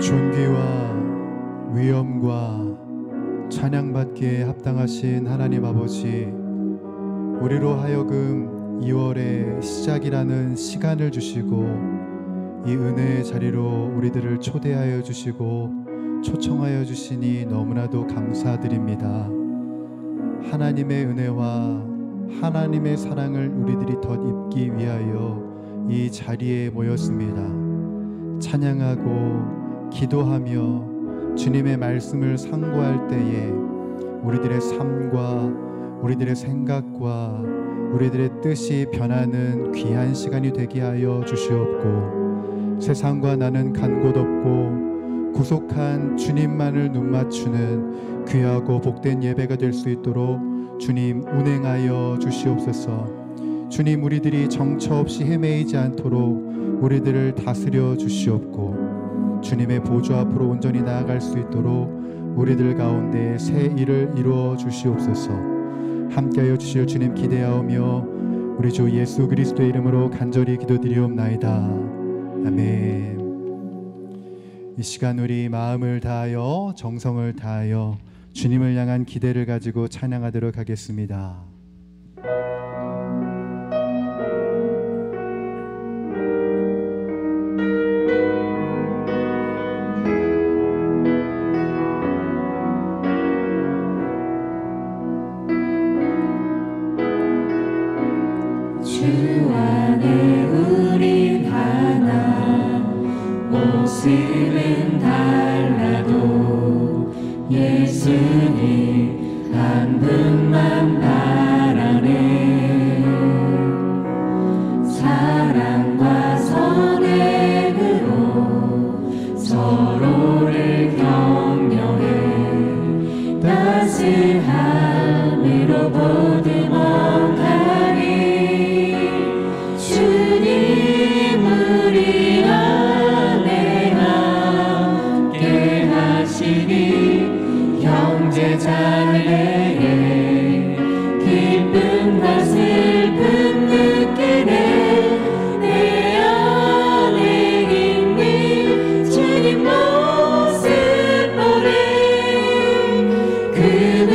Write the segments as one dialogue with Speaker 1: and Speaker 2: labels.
Speaker 1: 존귀와 위엄과 찬양받기에 합당하신 하나님 아버지, 우리로 하여금 2월의 시작이라는 시간을 주시고 이 은혜의 자리로 우리들을 초대하여 주시고 초청하여 주시니 너무나도 감사드립니다. 하나님의 은혜와 하나님의 사랑을 우리들이 덧입기 위하여 이 자리에 모였습니다. 찬양하고 기도하며 주님의 말씀을 상고할 때에 우리들의 삶과 우리들의 생각과 우리들의 뜻이 변하는 귀한 시간이 되게 하여 주시옵고, 세상과 나는 간 곳 없고 구속한 주님만을 눈맞추는 귀하고 복된 예배가 될 수 있도록 주님 운행하여 주시옵소서. 주님, 우리들이 정처 없이 헤매이지 않도록 우리들을 다스려 주시옵고, 주님의 보좌 앞으로 온전히 나아갈 수 있도록 우리들 가운데 새 일을 이루어 주시옵소서. 함께하여 주실 주님 기대하오며 우리 주 예수 그리스도의 이름으로 간절히 기도드리옵나이다. 아멘. 이 시간 우리 마음을 다하여 정성을 다하여 주님을 향한 기대를 가지고 찬양하도록 하겠습니다.
Speaker 2: 주 안에 우린 하나, 모습은 달라도 예수님 한 분만 바라네. 사랑과 선행으로 서로를 격려해 따스함으로 보듬어가리. 주님 우리 안에 함께 하시니 형제 자매의 기쁨과 슬픔 느끼네. 내 안에 있는 주님 모습 보네. 그는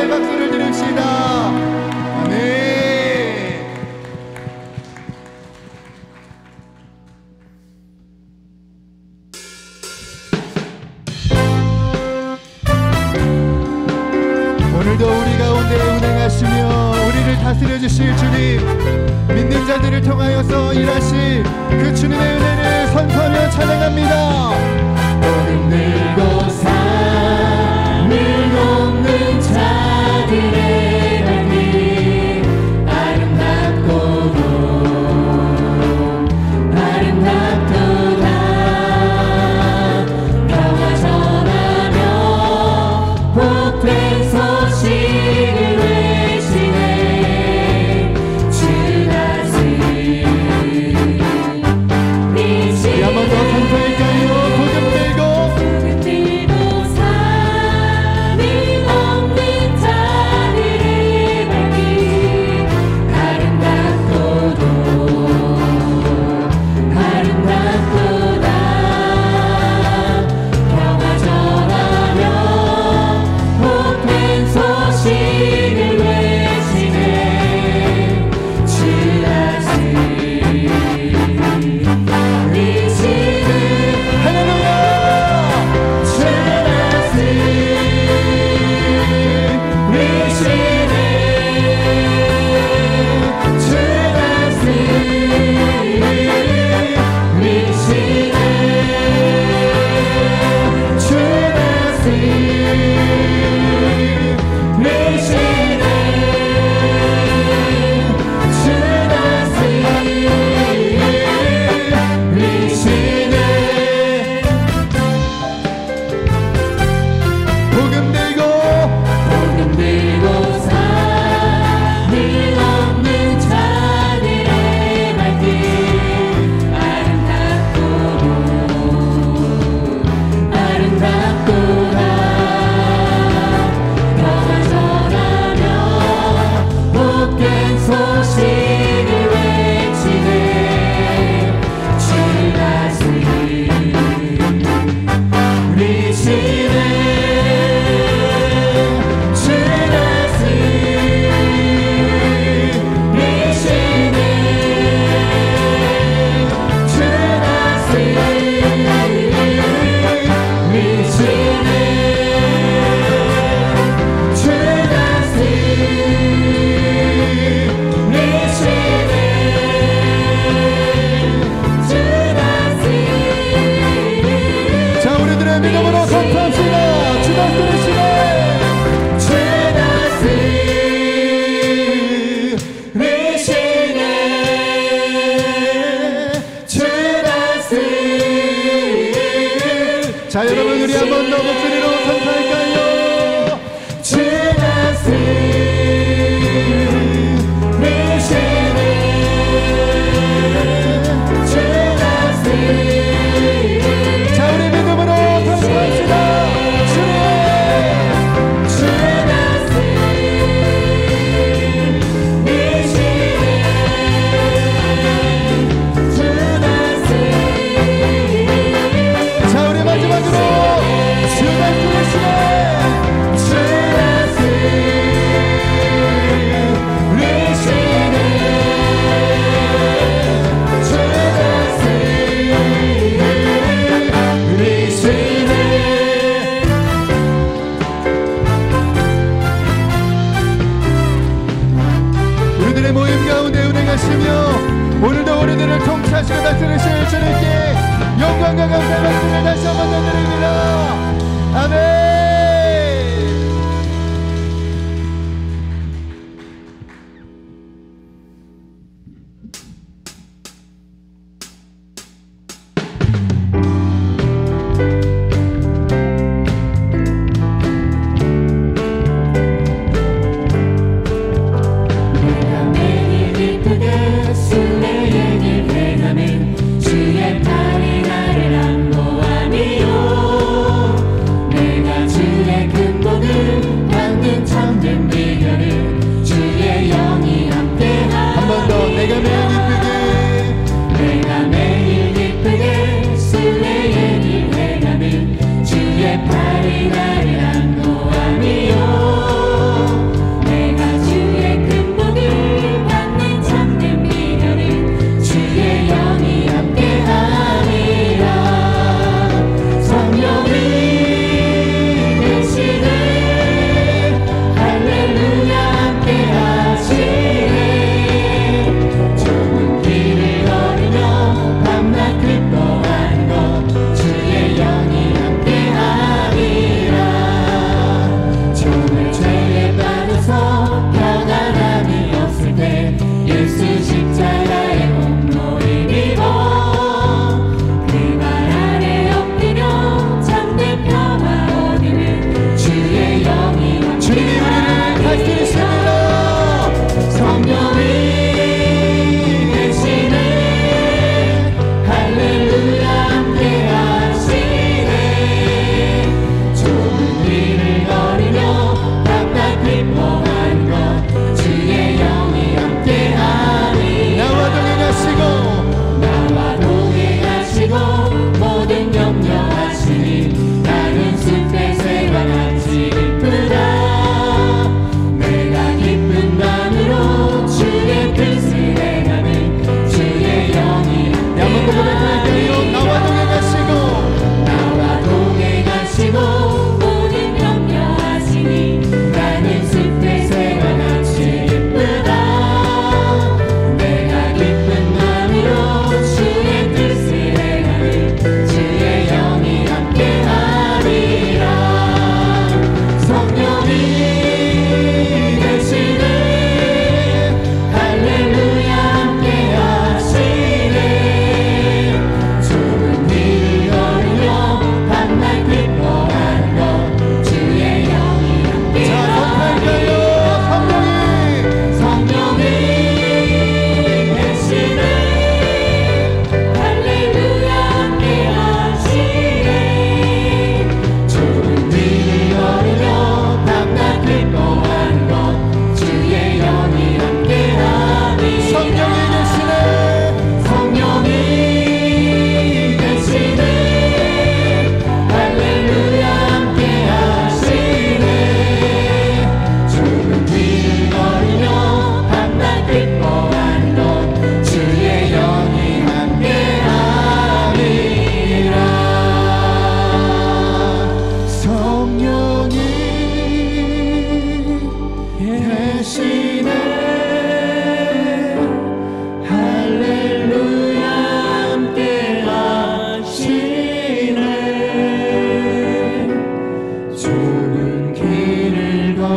Speaker 1: 감사의 박수를 드립시다. 아멘. 오늘도 우리 가운데 운행하시며 우리를 다스려 주실 주님, 믿는 자들을 통하여서 일하실 그 주님의 은혜를 선포하며 찬양합니다.
Speaker 2: 복음 들고 산을 넘는 자들의 발길 아름답도다 평화 전하며 복된 소식을 외치네. 주 다스리
Speaker 1: 한 번 더 선포할까요? 복음 들고
Speaker 2: 산을 넘는 자들의 발길 아름답도다 평화 전하며 복된 소식을 외치네. 주 다스리
Speaker 1: 믿음으로 선포합시다. 주 다스리시네.
Speaker 2: 주 다스리시네. 주 다스리시네.
Speaker 1: 자, 여러분 우리 한 번 더 목소리로 선포할까요?
Speaker 2: 주 다스리시네. 주 다스리시네.
Speaker 1: 자, 우리 믿음으로 선포합시다. 자, 우리 마지막으로 주 다스리시네. 우리들의 모임 가운데 운행하시며 오늘도 우리들을 통치하시고 다스리실 주님께 영광과 감사의 말씀을 다시 한번 드립니다. 아멘.
Speaker 2: 주의 팔이 나를 안보하니요. 내가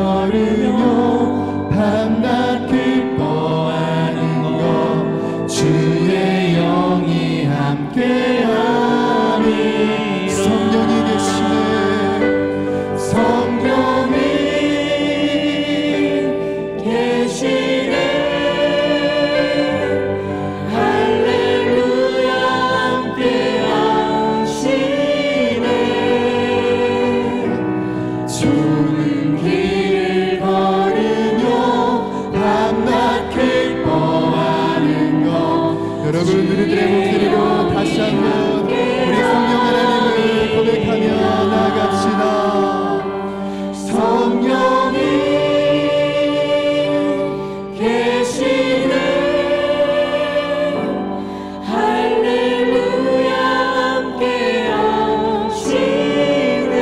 Speaker 2: 걸으며 밤낮 기뻐하는 것 주의 영이 함께하니
Speaker 1: 성령이 계시네
Speaker 2: 성령이 계시네 할렐루야 함께하시네 좋은 길을 걸으며 밤낮 기뻐하는 것
Speaker 1: 여러분 우리들의 목소리로 다시 한번 우리 성령 하나님을 고백하며 나아갑시다.
Speaker 2: 성령이 계시네 할렐루야 함께하시네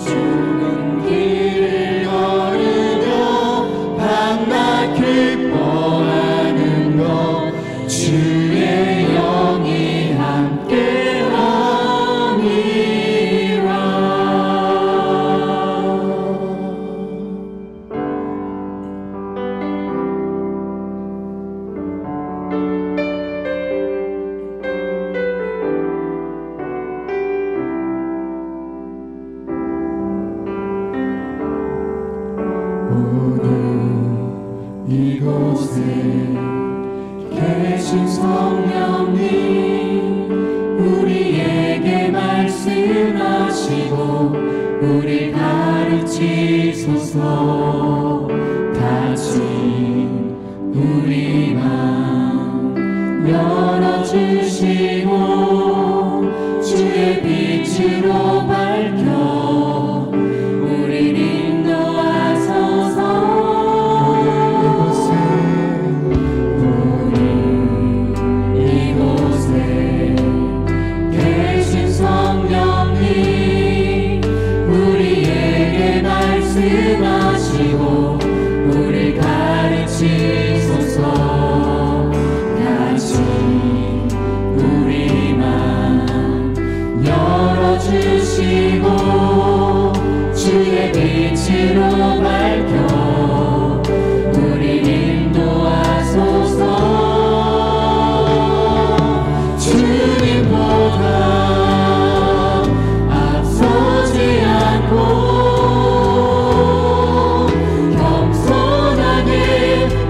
Speaker 2: 좋은 길을 걸으며 밤낮 기뻐하는 것 주의 영이 함께함이라 오늘 이곳에 계신 성령님 우리에게 말씀하시고 우리 가르치소서 다친 우리 맘 열어주시고 주의 빛으로 밝혀 우리를 인도하소서 이곳에 계신 성령님 우리에게 말씀하시고 우리 가르치소서 다시 우리 맘 열어주시고 주의 빛으로 밝혀 우리 인도하소서 주님보다 앞서지 않고 겸손하게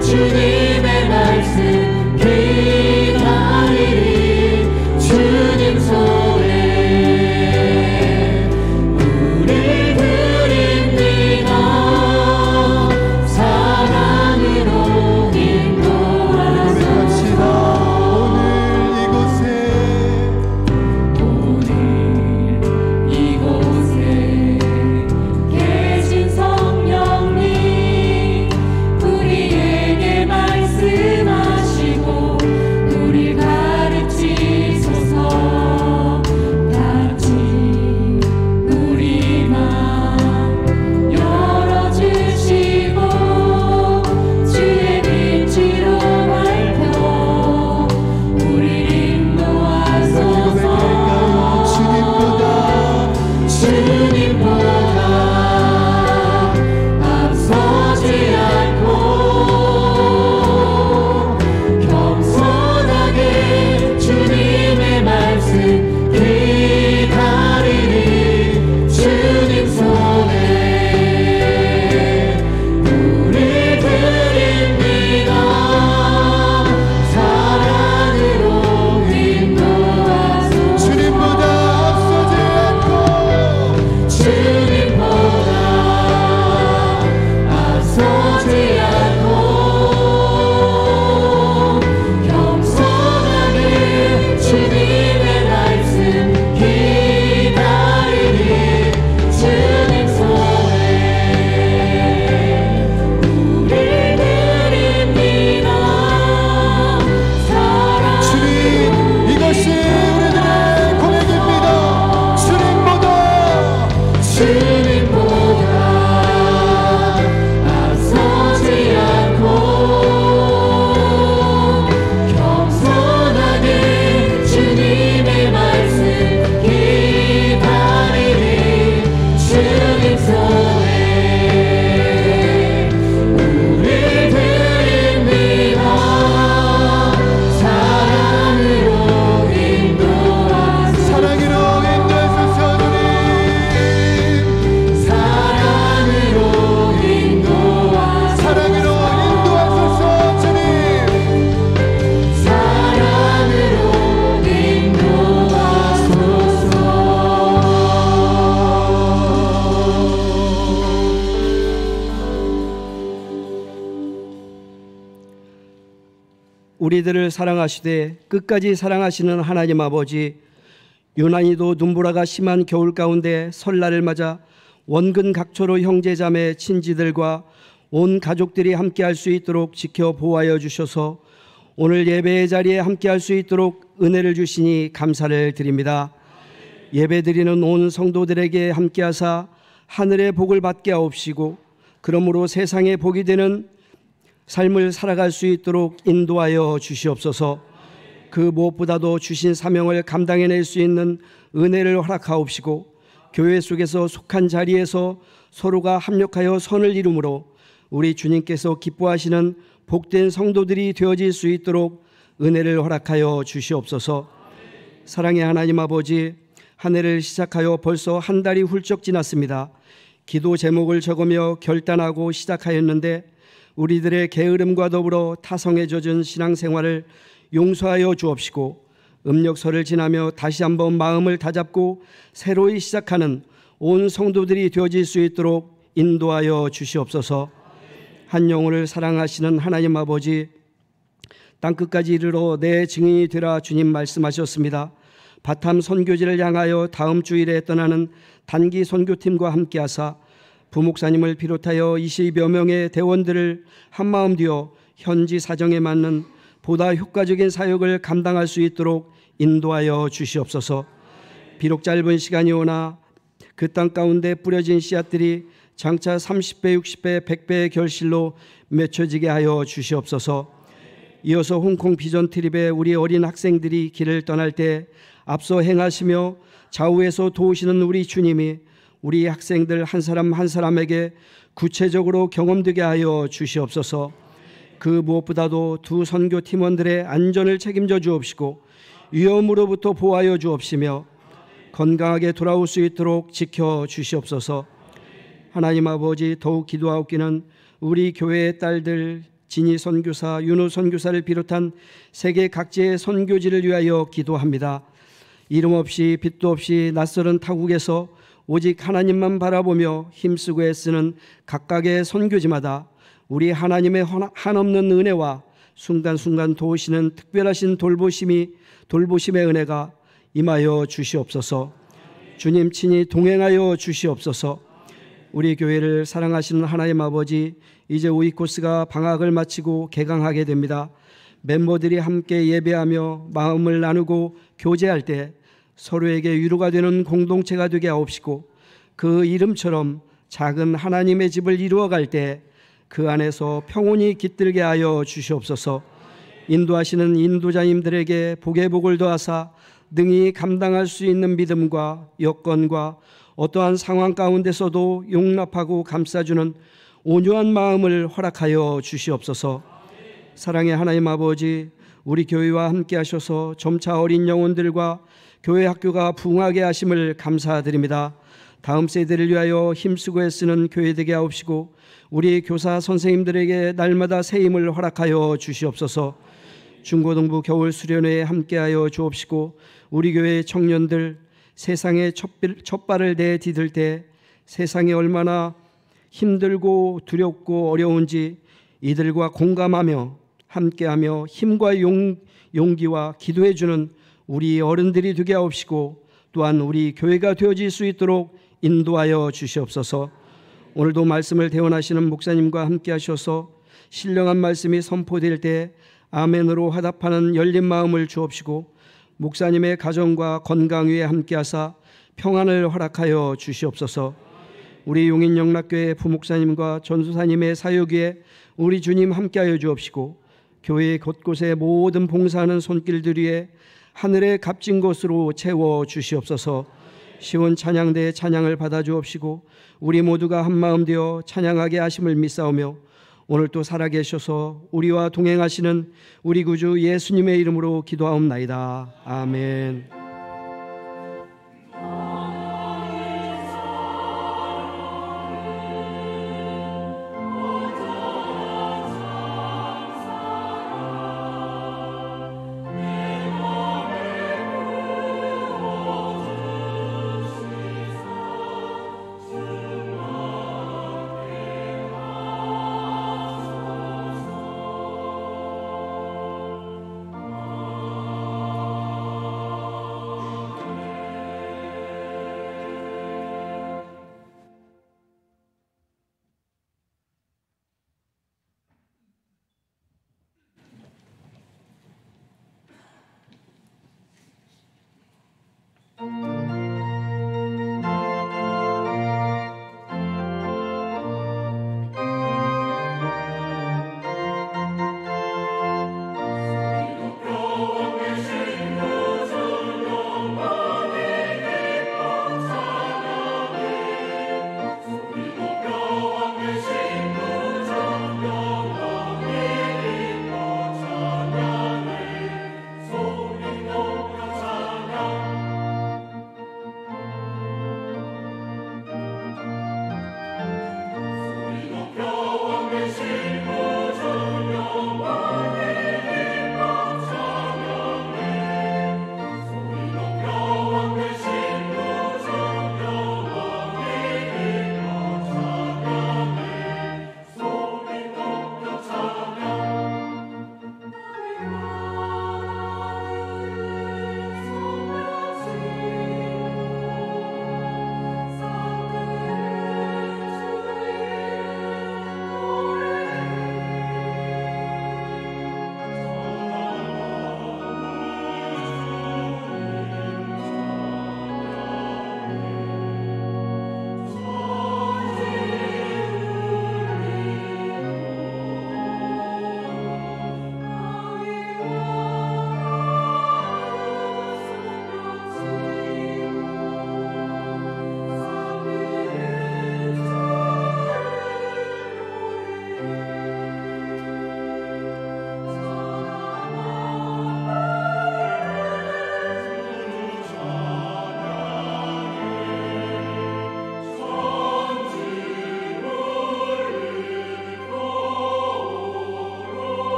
Speaker 2: 주님의 말씀 기다리리 주님 손에 우리 드립니다
Speaker 3: 우리들을 사랑하시되 끝까지 사랑하시는 하나님 아버지, 유난히도 눈보라가 심한 겨울 가운데 설날을 맞아 원근 각처로 형제자매 친지들과 온 가족들이 함께할 수 있도록 지켜 보호하여 주셔서 오늘 예배의 자리에 함께할 수 있도록 은혜를 주시니 감사를 드립니다. 예배드리는 온 성도들에게 함께하사 하늘의 복을 받게 하옵시고, 그러므로 세상의 복이 되는 삶을 살아갈 수 있도록 인도하여 주시옵소서. 그 무엇보다도 주신 사명을 감당해낼 수 있는 은혜를 허락하옵시고, 교회 속에서 속한 자리에서 서로가 합력하여 선을 이루므로 우리 주님께서 기뻐하시는 복된 성도들이 되어질 수 있도록 은혜를 허락하여 주시옵소서. 사랑의 하나님 아버지, 한 해를 시작하여 벌써 한 달이 훌쩍 지났습니다. 기도 제목을 적으며 결단하고 시작하였는데 우리들의 게으름과 더불어 타성에 젖은 신앙생활을 용서하여 주옵시고, 음력설을 지나며 다시 한번 마음을 다잡고 새로이 시작하는 온 성도들이 되어질 수 있도록 인도하여 주시옵소서. 한 영혼을 사랑하시는 하나님 아버지, 땅끝까지 이르러 내 증인이 되라 주님 말씀하셨습니다. 바탐 선교지를 향하여 다음 주일에 떠나는 단기 선교팀과 함께하사 부목사님을 비롯하여 20여 명의 대원들을 한마음 되어 현지 사정에 맞는 보다 효과적인 사역을 감당할 수 있도록 인도하여 주시옵소서. 비록 짧은 시간이 오나 그 땅 가운데 뿌려진 씨앗들이 장차 30배, 60배, 100배의 결실로 맺혀지게 하여 주시옵소서. 이어서 홍콩 비전 트립에 우리 어린 학생들이 길을 떠날 때 앞서 행하시며 좌우에서 도우시는 우리 주님이 우리 학생들 한 사람 한 사람에게 구체적으로 경험되게 하여 주시옵소서. 그 무엇보다도 두 선교 팀원들의 안전을 책임져 주옵시고 위험으로부터 보호하여 주옵시며 건강하게 돌아올 수 있도록 지켜 주시옵소서. 하나님 아버지, 더욱 기도하옵기는 우리 교회의 딸들 진희 선교사, 윤호 선교사를 비롯한 세계 각지의 선교지를 위하여 기도합니다. 이름 없이 빛도 없이 낯설은 타국에서 오직 하나님만 바라보며 힘쓰고 애쓰는 각각의 선교지마다 우리 하나님의 한없는 은혜와 순간순간 도우시는 특별하신 돌보심의 은혜가 임하여 주시옵소서. 주님 친히 동행하여 주시옵소서. 우리 교회를 사랑하시는 하나님 아버지, 이제 오이코스가 방학을 마치고 개강하게 됩니다. 멤버들이 함께 예배하며 마음을 나누고 교제할 때 서로에게 위로가 되는 공동체가 되게 하옵시고, 그 이름처럼 작은 하나님의 집을 이루어갈 때 그 안에서 평온이 깃들게 하여 주시옵소서. 인도하시는 인도자님들에게 복의 복을 더하사 능히 감당할 수 있는 믿음과 여건과 어떠한 상황 가운데서도 용납하고 감싸주는 온유한 마음을 허락하여 주시옵소서. 사랑의 하나님 아버지, 우리 교회와 함께 하셔서 점차 어린 영혼들과 교회 학교가 부흥하게 하심을 감사드립니다. 다음 세대를 위하여 힘쓰고 애쓰는 교회 되게 하옵시고 우리 교사 선생님들에게 날마다 새 힘을 허락하여 주시옵소서. 중고등부 겨울 수련회에 함께하여 주옵시고 우리 교회 청년들 세상에 첫 발을 내디딜 때 세상이 얼마나 힘들고 두렵고 어려운지 이들과 공감하며 함께하며 힘과 용기와 기도해주는 우리 어른들이 되게 하옵시고 또한 우리 교회가 되어질 수 있도록 인도하여 주시옵소서. 오늘도 말씀을 대원하시는 목사님과 함께 하셔서 신령한 말씀이 선포될 때 아멘으로 화답하는 열린 마음을 주옵시고 목사님의 가정과 건강 위에 함께 하사 평안을 허락하여 주시옵소서. 우리 용인영락교회 부목사님과 전수사님의 사역 위에 우리 주님 함께하여 주옵시고 교회 곳곳에 모든 봉사하는 손길들 위에 하늘의 값진 것으로 채워 주시옵소서. 시온 찬양대의 찬양을 받아 주옵시고 우리 모두가 한마음 되어 찬양하게 하심을 믿사오며 오늘 또 살아계셔서 우리와 동행하시는 우리 구주 예수님의 이름으로 기도하옵나이다. 아멘.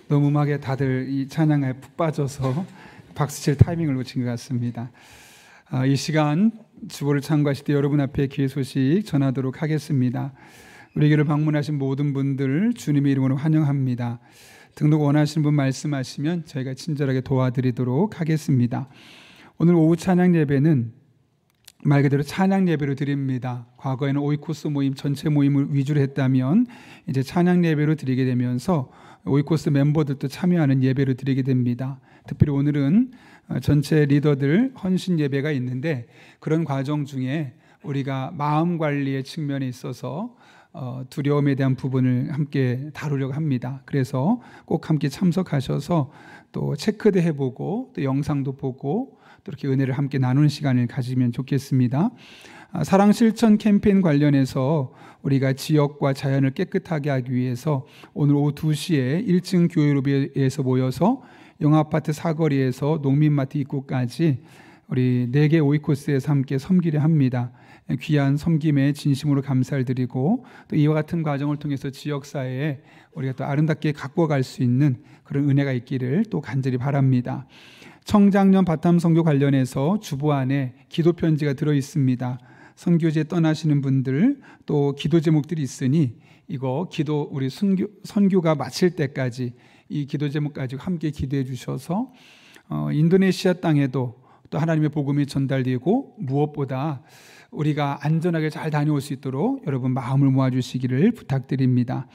Speaker 4: 너무 음악에 다들 이 찬양에 푹 빠져서 박수칠 타이밍을 놓친 것 같습니다. 이 시간 주보를 참고하실 때 여러분 앞에 귀의 소식 전하도록 하겠습니다. 우리 교회를 방문하신 모든 분들 주님의 이름으로 환영합니다. 등록 원하시는 분 말씀하시면 저희가 친절하게 도와드리도록 하겠습니다. 오늘 오후 찬양 예배는 말 그대로 찬양 예배로 드립니다. 과거에는 오이코스 모임 전체 모임을 위주로 했다면 이제 찬양 예배로 드리게 되면서 오이코스 멤버들도 참여하는 예배로 드리게 됩니다. 특별히 오늘은 전체 리더들 헌신 예배가 있는데 그런 과정 중에 우리가 마음 관리의 측면에 있어서 두려움에 대한 부분을 함께 다루려고 합니다. 그래서 꼭 함께 참석하셔서 또 체크도 해보고 또 영상도 보고 또 이렇게 은혜를 함께 나누는 시간을 가지면 좋겠습니다. 사랑 실천 캠페인 관련해서 우리가 지역과 자연을 깨끗하게 하기 위해서 오늘 오후 2시에 1층 교회로비에서 모여서 영아파트 사거리에서 농민마트 입구까지 우리 4개 오이코스에서 함께 섬기려 합니다. 귀한 섬김에 진심으로 감사를 드리고 또 이와 같은 과정을 통해서 지역사회에 우리가 또 아름답게 갖고 갈 수 있는 그런 은혜가 있기를 또 간절히 바랍니다. 청장년 바탐 선교 관련해서 주보 안에 기도 편지가 들어 있습니다. 선교지에 떠나시는 분들 또 기도 제목들이 있으니 이거 기도 우리 선교가 마칠 때까지 이 기도 제목 가지고 함께 기도해 주셔서 인도네시아 땅에도 또 하나님의 복음이 전달되고 무엇보다 우리가 안전하게 잘 다녀올 수 있도록 여러분 마음을 모아주시기를 부탁드립니다.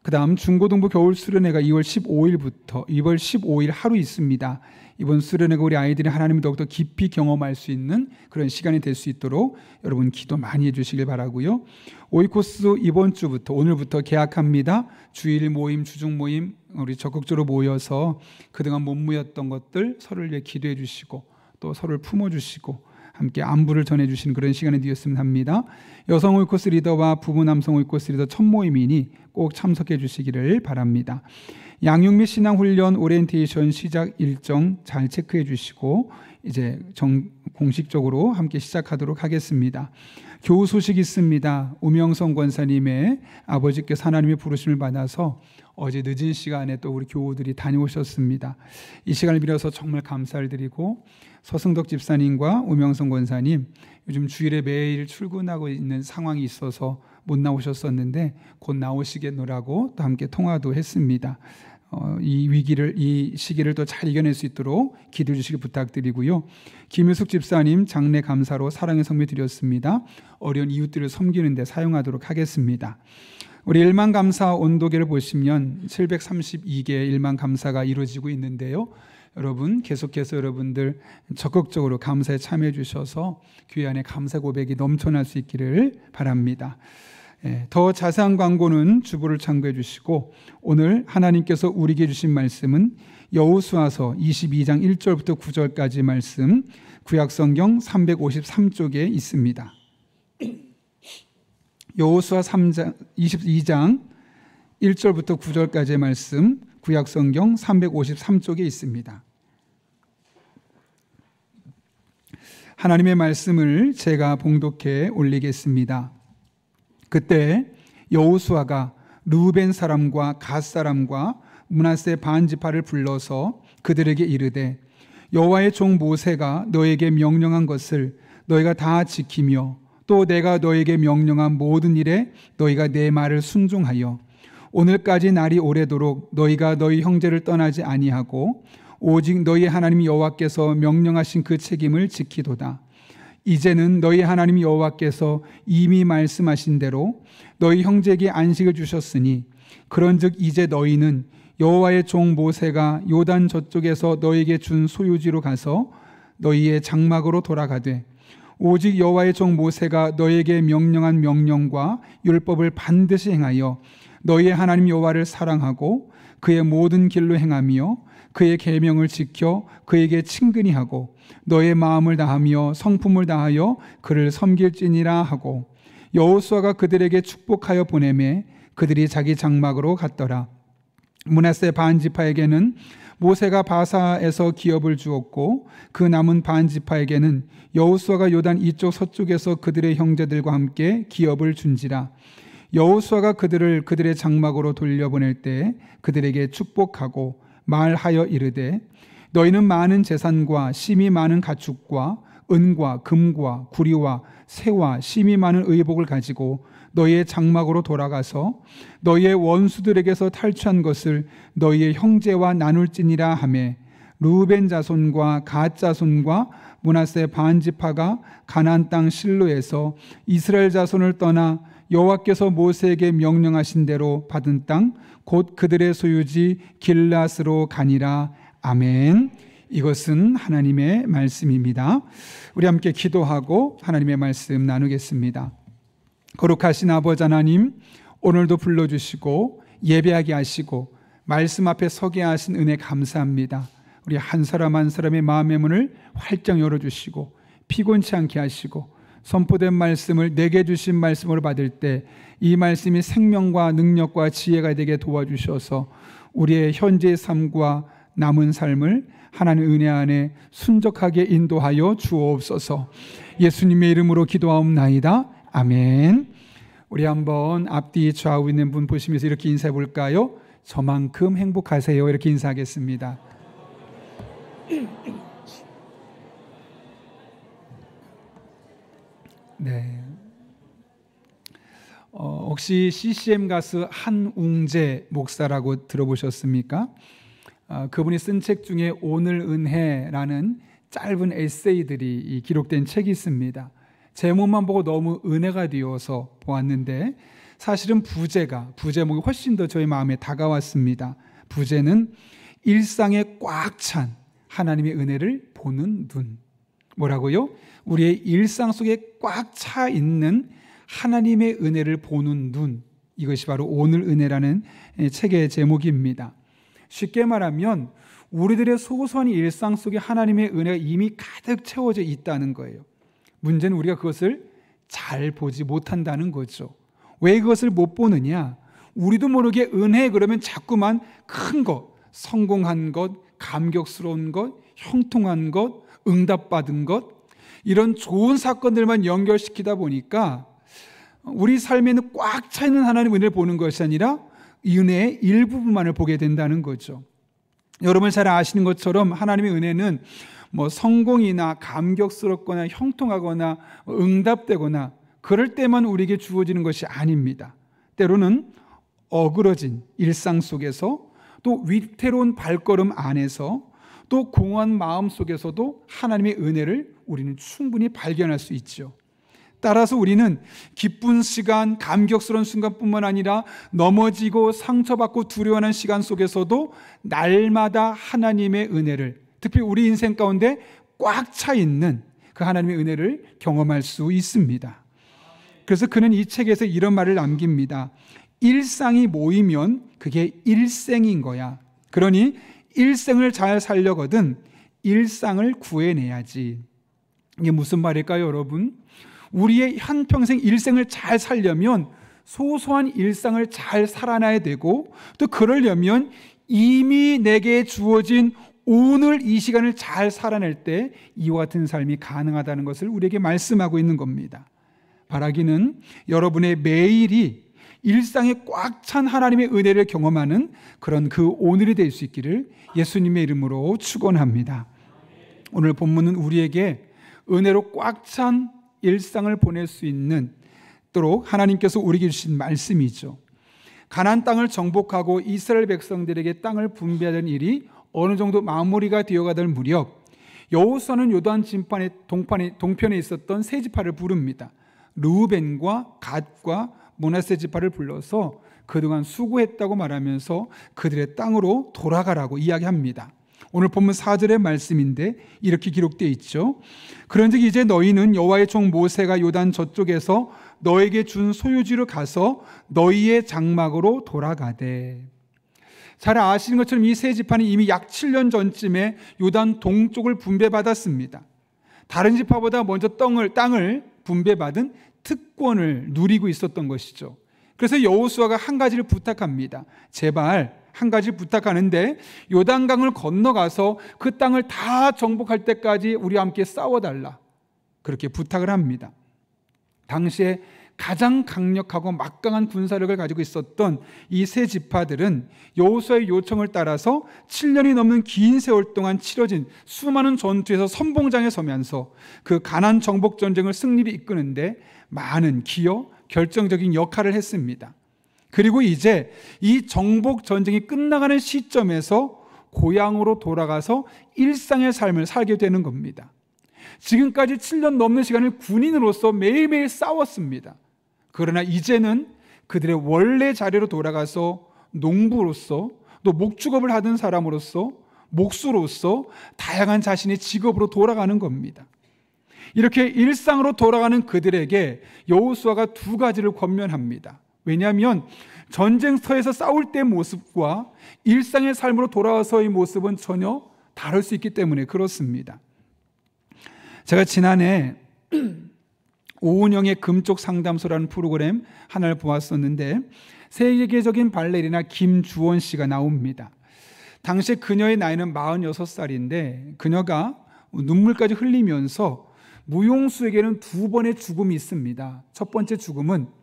Speaker 4: 그 다음 중고등부 겨울 수련회가 2월 15일부터 2월 15일 하루 있습니다. 이번 수련회가 우리 아이들이 하나님을 더욱더 깊이 경험할 수 있는 그런 시간이 될 수 있도록 여러분 기도 많이 해주시길 바라고요. 오이코스 이번 주부터 오늘부터 개학합니다. 주일 모임, 주중 모임 우리 적극적으로 모여서 그동안 못 모였던 것들 서로를 위해 기도해 주시고 또 서로를 품어주시고 함께 안부를 전해주시는 그런 시간이 되었으면 합니다. 여성 오이코스 리더와 부부 남성 오이코스 리더 첫 모임이니 꼭 참석해 주시기를 바랍니다. 양육 및 신앙훈련 오리엔테이션 시작 일정 잘 체크해 주시고 이제 공식적으로 함께 시작하도록 하겠습니다. 교우 소식이 있습니다. 우명성 권사님의 아버지께서 하나님의 부르심을 받아서 어제 늦은 시간에 또 우리 교우들이 다녀오셨습니다. 이 시간을 빌어서 정말 감사를 드리고 서승덕 집사님과 우명성 권사님 요즘 주일에 매일 출근하고 있는 상황이 있어서 못 나오셨었는데 곧 나오시겠노라고 또 함께 통화도 했습니다. 이 시기를 또 잘 이겨낼 수 있도록 기도해 주시기 부탁드리고요. 김유숙 집사님 장례 감사로 사랑의 성미 드렸습니다. 어려운 이웃들을 섬기는 데 사용하도록 하겠습니다. 우리 일만감사 온도계를 보시면 732개의 일만감사가 이루어지고 있는데요. 여러분 계속해서 여러분들 적극적으로 감사에 참여해 주셔서 교회 안에 감사 고백이 넘쳐날 수 있기를 바랍니다. 더 자세한 광고는 주보를 참고해 주시고 오늘 하나님께서 우리에게 주신 말씀은 여호수아서 22장 1절부터 9절까지 말씀 구약성경 353쪽에 있습니다. 여호수아 22장 1절부터 9절까지의 말씀 구약성경 353쪽에 있습니다. 하나님의 말씀을 제가 봉독해 올리겠습니다. 그때 여호수아가 르우벤 사람과 갓 사람과 므낫세 반 지파를 불러서 그들에게 이르되 여호와의 종 모세가 너에게 명령한 것을 너희가 다 지키며 또 내가 너에게 명령한 모든 일에 너희가 내 말을 순종하여 오늘까지 날이 오래도록 너희가 너희 형제를 떠나지 아니하고 오직 너희 하나님 여호와께서 명령하신 그 책임을 지키도다. 이제는 너희 하나님 여호와께서 이미 말씀하신 대로 너희 형제에게 안식을 주셨으니 그런즉 이제 너희는 여호와의 종 모세가 요단 저쪽에서 너희에게 준 소유지로 가서 너희의 장막으로 돌아가되 오직 여호와의 종 모세가 너희에게 명령한 명령과 율법을 반드시 행하여 너희의 하나님 여호와를 사랑하고 그의 모든 길로 행하며 그의 계명을 지켜 그에게 친근히 하고 너의 마음을 다하며 성품을 다하여 그를 섬길지니라 하고 여호수아가 그들에게 축복하여 보내매 그들이 자기 장막으로 갔더라. 므낫세 반 지파에게는 모세가 바사에서 기업을 주었고 그 남은 반 지파에게는 여호수아가 요단 이쪽 서쪽에서 그들의 형제들과 함께 기업을 준지라. 여호수아가 그들을 그들의 장막으로 돌려보낼 때 그들에게 축복하고 말하여 이르되 너희는 많은 재산과 심이 많은 가축과 은과 금과 구리와 새와 심이 많은 의복을 가지고 너희의 장막으로 돌아가서 너희의 원수들에게서 탈취한 것을 너희의 형제와 나눌지니라 하매 루벤 자손과 갓 자손과 므낫세 반 지파가 가나안 땅 실로에서 이스라엘 자손을 떠나 여호와께서 모세에게 명령하신 대로 받은 땅 곧 그들의 소유지 길앗으로 가니라. 아멘. 이것은 하나님의 말씀입니다. 우리 함께 기도하고 하나님의 말씀 나누겠습니다. 거룩하신 아버지 하나님, 오늘도 불러주시고 예배하게 하시고 말씀 앞에 서게 하신 은혜 감사합니다. 우리 한 사람 한 사람의 마음의 문을 활짝 열어주시고 피곤치 않게 하시고 선포된 말씀을 내게 주신 말씀으로 받을 때 이 말씀이 생명과 능력과 지혜가 되게 도와주셔서 우리의 현재의 삶과 남은 삶을 하나님의 은혜 안에 순적하게 인도하여 주옵소서. 예수님의 이름으로 기도하옵나이다. 아멘. 우리 한번 앞뒤 좌우 있는 분 보시면서 이렇게 인사해 볼까요? 저만큼 행복하세요. 이렇게 인사하겠습니다. 네. 혹시 CCM 가수 한웅재 목사라고 들어보셨습니까? 그분이 쓴 책 중에 오늘 은혜라는 짧은 에세이들이 기록된 책이 있습니다. 제목만 보고 너무 은혜가 되어서 보았는데 사실은 부제목이 훨씬 더 저희 마음에 다가왔습니다. 부제는 일상에 꽉 찬 하나님의 은혜를 보는 눈. 뭐라고요? 우리의 일상 속에 꽉 차 있는 하나님의 은혜를 보는 눈. 이것이 바로 오늘 은혜라는 책의 제목입니다. 쉽게 말하면 우리들의 소소한 일상 속에 하나님의 은혜가 이미 가득 채워져 있다는 거예요. 문제는 우리가 그것을 잘 보지 못한다는 거죠. 왜 그것을 못 보느냐? 우리도 모르게 은혜 그러면 자꾸만 큰 것, 성공한 것, 감격스러운 것, 형통한 것, 응답받은 것, 이런 좋은 사건들만 연결시키다 보니까 우리 삶에는 꽉 차 있는 하나님의 은혜를 보는 것이 아니라 이 은혜의 일부분만을 보게 된다는 거죠. 여러분 잘 아시는 것처럼 하나님의 은혜는 성공이나 감격스럽거나 형통하거나 응답되거나 그럴 때만 우리에게 주어지는 것이 아닙니다. 때로는 어그러진 일상 속에서, 또 위태로운 발걸음 안에서, 또 공허한 마음 속에서도 하나님의 은혜를 우리는 충분히 발견할 수 있죠. 따라서 우리는 기쁜 시간, 감격스러운 순간뿐만 아니라 넘어지고 상처받고 두려워하는 시간 속에서도 날마다 하나님의 은혜를, 특히 우리 인생 가운데 꽉 차 있는 그 하나님의 은혜를 경험할 수 있습니다. 그래서 그는 이 책에서 이런 말을 남깁니다. 일상이 모이면 그게 일생인 거야. 그러니 일생을 잘 살려거든 일상을 구해내야지. 이게 무슨 말일까요, 여러분? 우리의 한평생 일생을 잘 살려면 소소한 일상을 잘 살아나야 되고, 또 그러려면 이미 내게 주어진 오늘 이 시간을 잘 살아낼 때 이와 같은 삶이 가능하다는 것을 우리에게 말씀하고 있는 겁니다. 바라기는 여러분의 매일이 일상에 꽉 찬 하나님의 은혜를 경험하는 그런 그 오늘이 될 수 있기를 예수님의 이름으로 축원합니다. 오늘 본문은 우리에게 은혜로 꽉 찬 일상을 보낼 수 있는 도록 하나님께서 우리에게 주신 말씀이죠. 가나안 땅을 정복하고 이스라엘 백성들에게 땅을 분배하는 일이 어느 정도 마무리가 되어가던 무렵 여호수아는 요단 진판의 동편에 있었던 세 지파를 부릅니다. 르우벤과 갓과 므낫세 지파를 불러서 그동안 수고했다고 말하면서 그들의 땅으로 돌아가라고 이야기합니다. 오늘 본문 4절의 말씀인데 이렇게 기록되어 있죠. 그런즉 이제 너희는 여호와의 종 모세가 요단 저쪽에서 너에게 준 소유지로 가서 너희의 장막으로 돌아가되. 잘 아시는 것처럼 이 세 지파는 이미 약 7년 전쯤에 요단 동쪽을 분배받았습니다. 다른 지파보다 먼저 땅을 분배받은 특권을 누리고 있었던 것이죠. 그래서 여호수아가 한 가지를 부탁합니다. 제발 한 가지 부탁하는데 요단강을 건너가서 그 땅을 다 정복할 때까지 우리와 함께 싸워달라, 그렇게 부탁을 합니다. 당시에 가장 강력하고 막강한 군사력을 가지고 있었던 이 세 지파들은 여호수아의 요청을 따라서 7년이 넘는 긴 세월 동안 치러진 수많은 전투에서 선봉장에 서면서 그 가나안 정복 전쟁을 승리를 이끄는데 많은 기여 결정적인 역할을 했습니다. 그리고 이제 이 정복 전쟁이 끝나가는 시점에서 고향으로 돌아가서 일상의 삶을 살게 되는 겁니다. 지금까지 7년 넘는 시간을 군인으로서 매일매일 싸웠습니다. 그러나 이제는 그들의 원래 자리로 돌아가서 농부로서, 또 목축업을 하던 사람으로서, 목수로서 다양한 자신의 직업으로 돌아가는 겁니다. 이렇게 일상으로 돌아가는 그들에게 여호수아가 두 가지를 권면합니다. 왜냐하면 전쟁터에서 싸울 때의 모습과 일상의 삶으로 돌아와서의 모습은 전혀 다를 수 있기 때문에 그렇습니다. 제가 지난해 오은영의 금쪽 상담소라는 프로그램 하나를 보았었는데 세계적인 발레리나 김주원 씨가 나옵니다. 당시 그녀의 나이는 46살인데 그녀가 눈물까지 흘리면서 무용수에게는 두 번의 죽음이 있습니다. 첫 번째 죽음은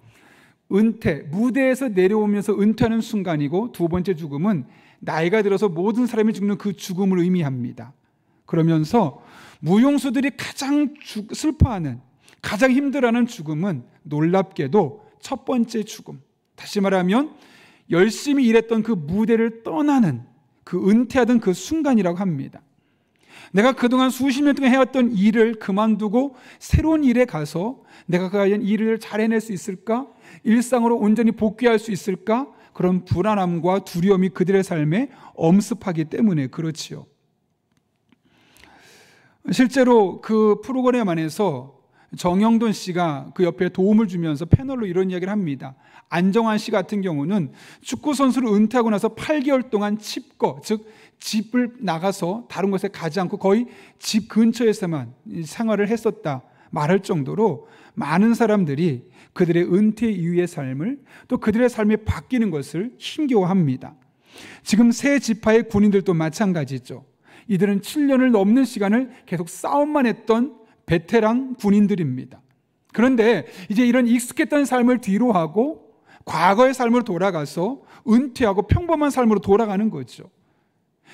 Speaker 4: 은퇴, 무대에서 내려오면서 은퇴하는 순간이고, 두 번째 죽음은 나이가 들어서 모든 사람이 죽는 그 죽음을 의미합니다. 그러면서 무용수들이 가장 슬퍼하는, 가장 힘들어하는 죽음은 놀랍게도 첫 번째 죽음, 다시 말하면 열심히 일했던 그 무대를 떠나는, 그 은퇴하던 그 순간이라고 합니다. 내가 그동안 수십 년 동안 해왔던 일을 그만두고 새로운 일에 가서 내가 과연 일을 잘 해낼 수 있을까? 일상으로 온전히 복귀할 수 있을까? 그런 불안함과 두려움이 그들의 삶에 엄습하기 때문에 그렇지요. 실제로 그 프로그램 안에서 정영돈 씨가 그 옆에 도움을 주면서 패널로 이런 이야기를 합니다. 안정환 씨 같은 경우는 축구 선수를 은퇴하고 나서 8개월 동안 칩거, 즉 집을 나가서 다른 곳에 가지 않고 거의 집 근처에서만 생활을 했었다 말할 정도로 많은 사람들이 그들의 은퇴 이후의 삶을, 또 그들의 삶이 바뀌는 것을 힘겨워합니다. 지금 세 지파의 군인들도 마찬가지죠. 이들은 7년을 넘는 시간을 계속 싸움만 했던 베테랑 군인들입니다. 그런데 이제 이런 익숙했던 삶을 뒤로 하고 과거의 삶으로 돌아가서 은퇴하고 평범한 삶으로 돌아가는 거죠.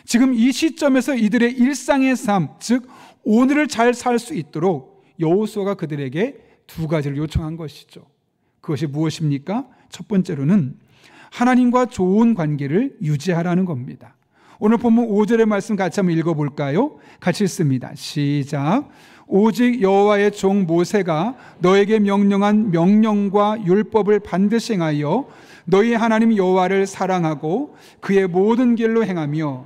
Speaker 4: 지금 이 시점에서 이들의 일상의 삶, 즉 오늘을 잘 살 수 있도록 여호수아가 그들에게 두 가지를 요청한 것이죠. 그것이 무엇입니까? 첫 번째로는 하나님과 좋은 관계를 유지하라는 겁니다. 오늘 본문 5절의 말씀 같이 한번 읽어볼까요? 같이 읽습니다. 시작. 오직 여호와의 종 모세가 너에게 명령한 명령과 율법을 반드시 행하여 너희 하나님 여호와를 사랑하고 그의 모든 길로 행하며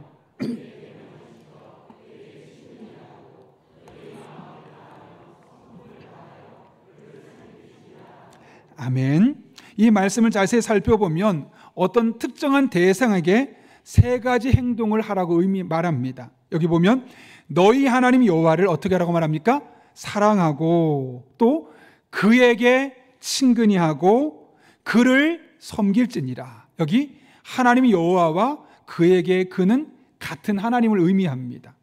Speaker 4: 아멘. 이 말씀을 자세히 살펴보면 어떤 특정한 대상에게 세 가지 행동을 하라고 말합니다. 여기 보면 너희 하나님 여호와를 어떻게 하라고 말합니까? 사랑하고 또 그에게 친근히 하고 그를 섬길지니라. 여기 하나님 여호와와 그에게 그는 같은 하나님을 의미합니다.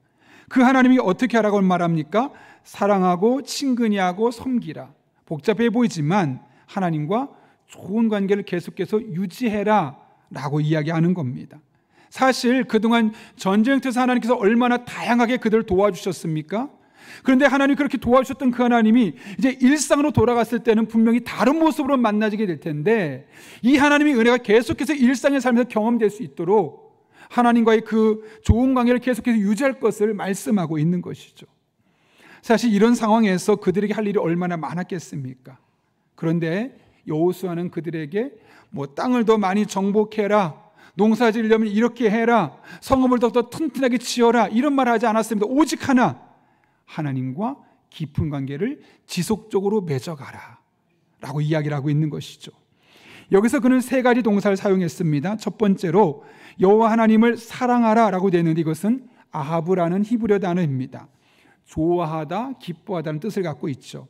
Speaker 4: 그 하나님이 어떻게 하라고 말합니까? 사랑하고 친근히 하고 섬기라. 복잡해 보이지만 하나님과 좋은 관계를 계속해서 유지해라 라고 이야기하는 겁니다. 사실 그동안 전쟁터에서 하나님께서 얼마나 다양하게 그들을 도와주셨습니까? 그런데 하나님이 그렇게 도와주셨던 그 하나님이 이제 일상으로 돌아갔을 때는 분명히 다른 모습으로 만나지게 될 텐데, 이 하나님의 은혜가 계속해서 일상의 삶에서 경험될 수 있도록 하나님과의 그 좋은 관계를 계속해서 유지할 것을 말씀하고 있는 것이죠. 사실 이런 상황에서 그들에게 할 일이 얼마나 많았겠습니까? 그런데 여호수아는 그들에게 땅을 더 많이 정복해라, 농사 지으려면 이렇게 해라, 성읍을 더욱더 튼튼하게 지어라, 이런 말을 하지 않았습니다. 오직 하나, 하나님과 깊은 관계를 지속적으로 맺어가라 라고 이야기를 하고 있는 것이죠. 여기서 그는 세 가지 동사를 사용했습니다. 첫 번째로 여호와 하나님을 사랑하라 라고 되어 있는데, 이것은 아하브라는 히브리어 단어입니다. 좋아하다, 기뻐하다는 뜻을 갖고 있죠.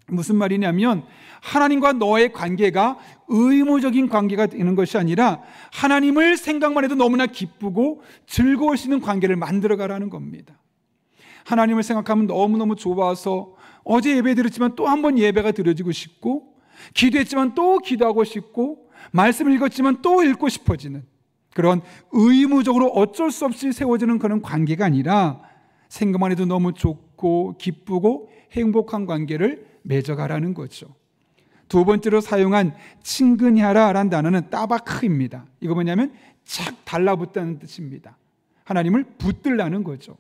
Speaker 4: 무슨 말이냐면 하나님과 너의 관계가 의무적인 관계가 되는 것이 아니라 하나님을 생각만 해도 너무나 기쁘고 즐거울 수 있는 관계를 만들어가라는 겁니다. 하나님을 생각하면 너무너무 좋아서 어제 예배 드렸지만 또 한 번 예배가 드려지고 싶고, 기도했지만 또 기도하고 싶고, 말씀을 읽었지만 또 읽고 싶어지는 그런 의무적으로 어쩔 수 없이 세워지는 그런 관계가 아니라 생각만 해도 너무 좋고 기쁘고 행복한 관계를 맺어가라는 거죠. 두 번째로 사용한 친근하라라는 단어는 따바크입니다. 이거 뭐냐면 착 달라붙다는 뜻입니다. 하나님을 붙들라는 거죠.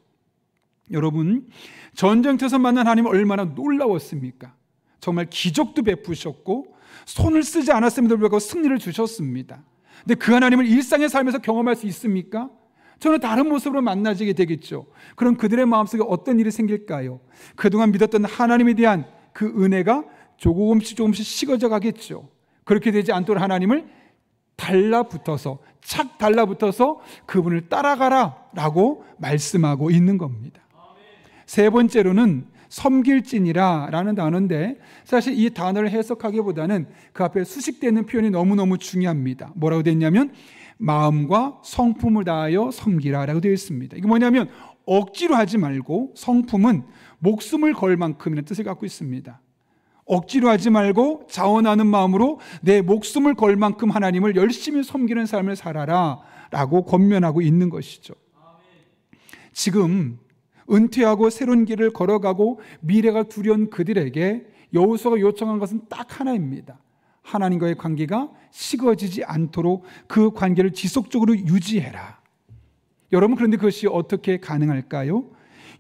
Speaker 4: 여러분, 전쟁터에서 만난 하나님은 얼마나 놀라웠습니까? 정말 기적도 베푸셨고 손을 쓰지 않았음에도 불구하고 승리를 주셨습니다. 근데 그 하나님을 일상의 삶에서 경험할 수 있습니까? 저는 다른 모습으로 만나지게 되겠죠. 그럼 그들의 마음속에 어떤 일이 생길까요? 그동안 믿었던 하나님에 대한 그 은혜가 조금씩 식어져 가겠죠. 그렇게 되지 않도록 하나님을 달라붙어서, 착 달라붙어서 그분을 따라가라 라고 말씀하고 있는 겁니다. 세 번째로는 섬길지니라 라는 단어인데, 사실 이 단어를 해석하기보다는 그 앞에 수식되어 있는 표현이 너무너무 중요합니다. 뭐라고 되어 있냐면 마음과 성품을 다하여 섬기라 라고 되어 있습니다. 이게 뭐냐면 억지로 하지 말고, 성품은 목숨을 걸 만큼이라는 뜻을 갖고 있습니다. 억지로 하지 말고 자원하는 마음으로 내 목숨을 걸 만큼 하나님을 열심히 섬기는 삶을 살아라 라고 권면하고 있는 것이죠. 지금 은퇴하고 새로운 길을 걸어가고 미래가 두려운 그들에게 여호수아가 요청한 것은 딱 하나입니다. 하나님과의 관계가 식어지지 않도록 그 관계를 지속적으로 유지해라. 여러분, 그런데 그것이 어떻게 가능할까요?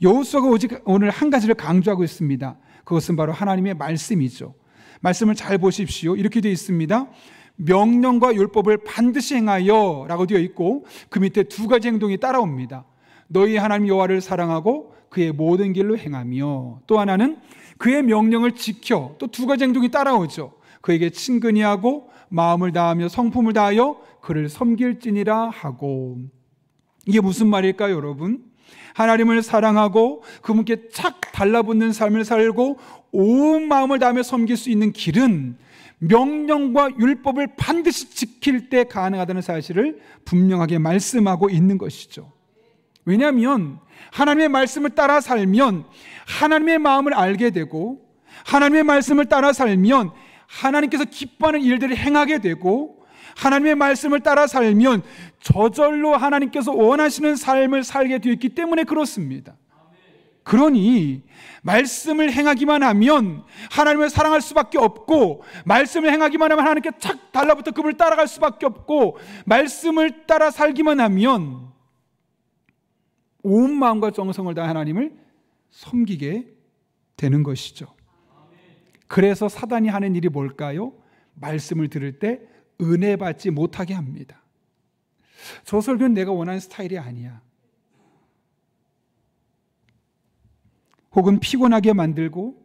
Speaker 4: 여호수아가 오늘 한 가지를 강조하고 있습니다. 그것은 바로 하나님의 말씀이죠. 말씀을 잘 보십시오. 이렇게 되어 있습니다. 명령과 율법을 반드시 행하여 라고 되어 있고, 그 밑에 두 가지 행동이 따라옵니다. 너희 하나님 여호와를 사랑하고 그의 모든 길로 행하며, 또 하나는 그의 명령을 지켜, 또 두 가지 행동이 따라오죠. 그에게 친근히 하고 마음을 다하며 성품을 다하여 그를 섬길지니라 하고. 이게 무슨 말일까요, 여러분? 하나님을 사랑하고 그분께 착 달라붙는 삶을 살고 온 마음을 다하며 섬길 수 있는 길은 명령과 율법을 반드시 지킬 때 가능하다는 사실을 분명하게 말씀하고 있는 것이죠. 왜냐하면 하나님의 말씀을 따라 살면 하나님의 마음을 알게 되고, 하나님의 말씀을 따라 살면 하나님께서 기뻐하는 일들을 행하게 되고, 하나님의 말씀을 따라 살면 저절로 하나님께서 원하시는 삶을 살게 되어 있기 때문에 그렇습니다. 그러니 말씀을 행하기만 하면 하나님을 사랑할 수밖에 없고, 말씀을 행하기만 하면 하나님께 착 달라붙어 그분을 따라갈 수밖에 없고, 말씀을 따라 살기만 하면 온 마음과 정성을 다해 하나님을 섬기게 되는 것이죠. 그래서 사단이 하는 일이 뭘까요? 말씀을 들을 때 은혜 받지 못하게 합니다. 저 설교는 내가 원하는 스타일이 아니야. 혹은 피곤하게 만들고,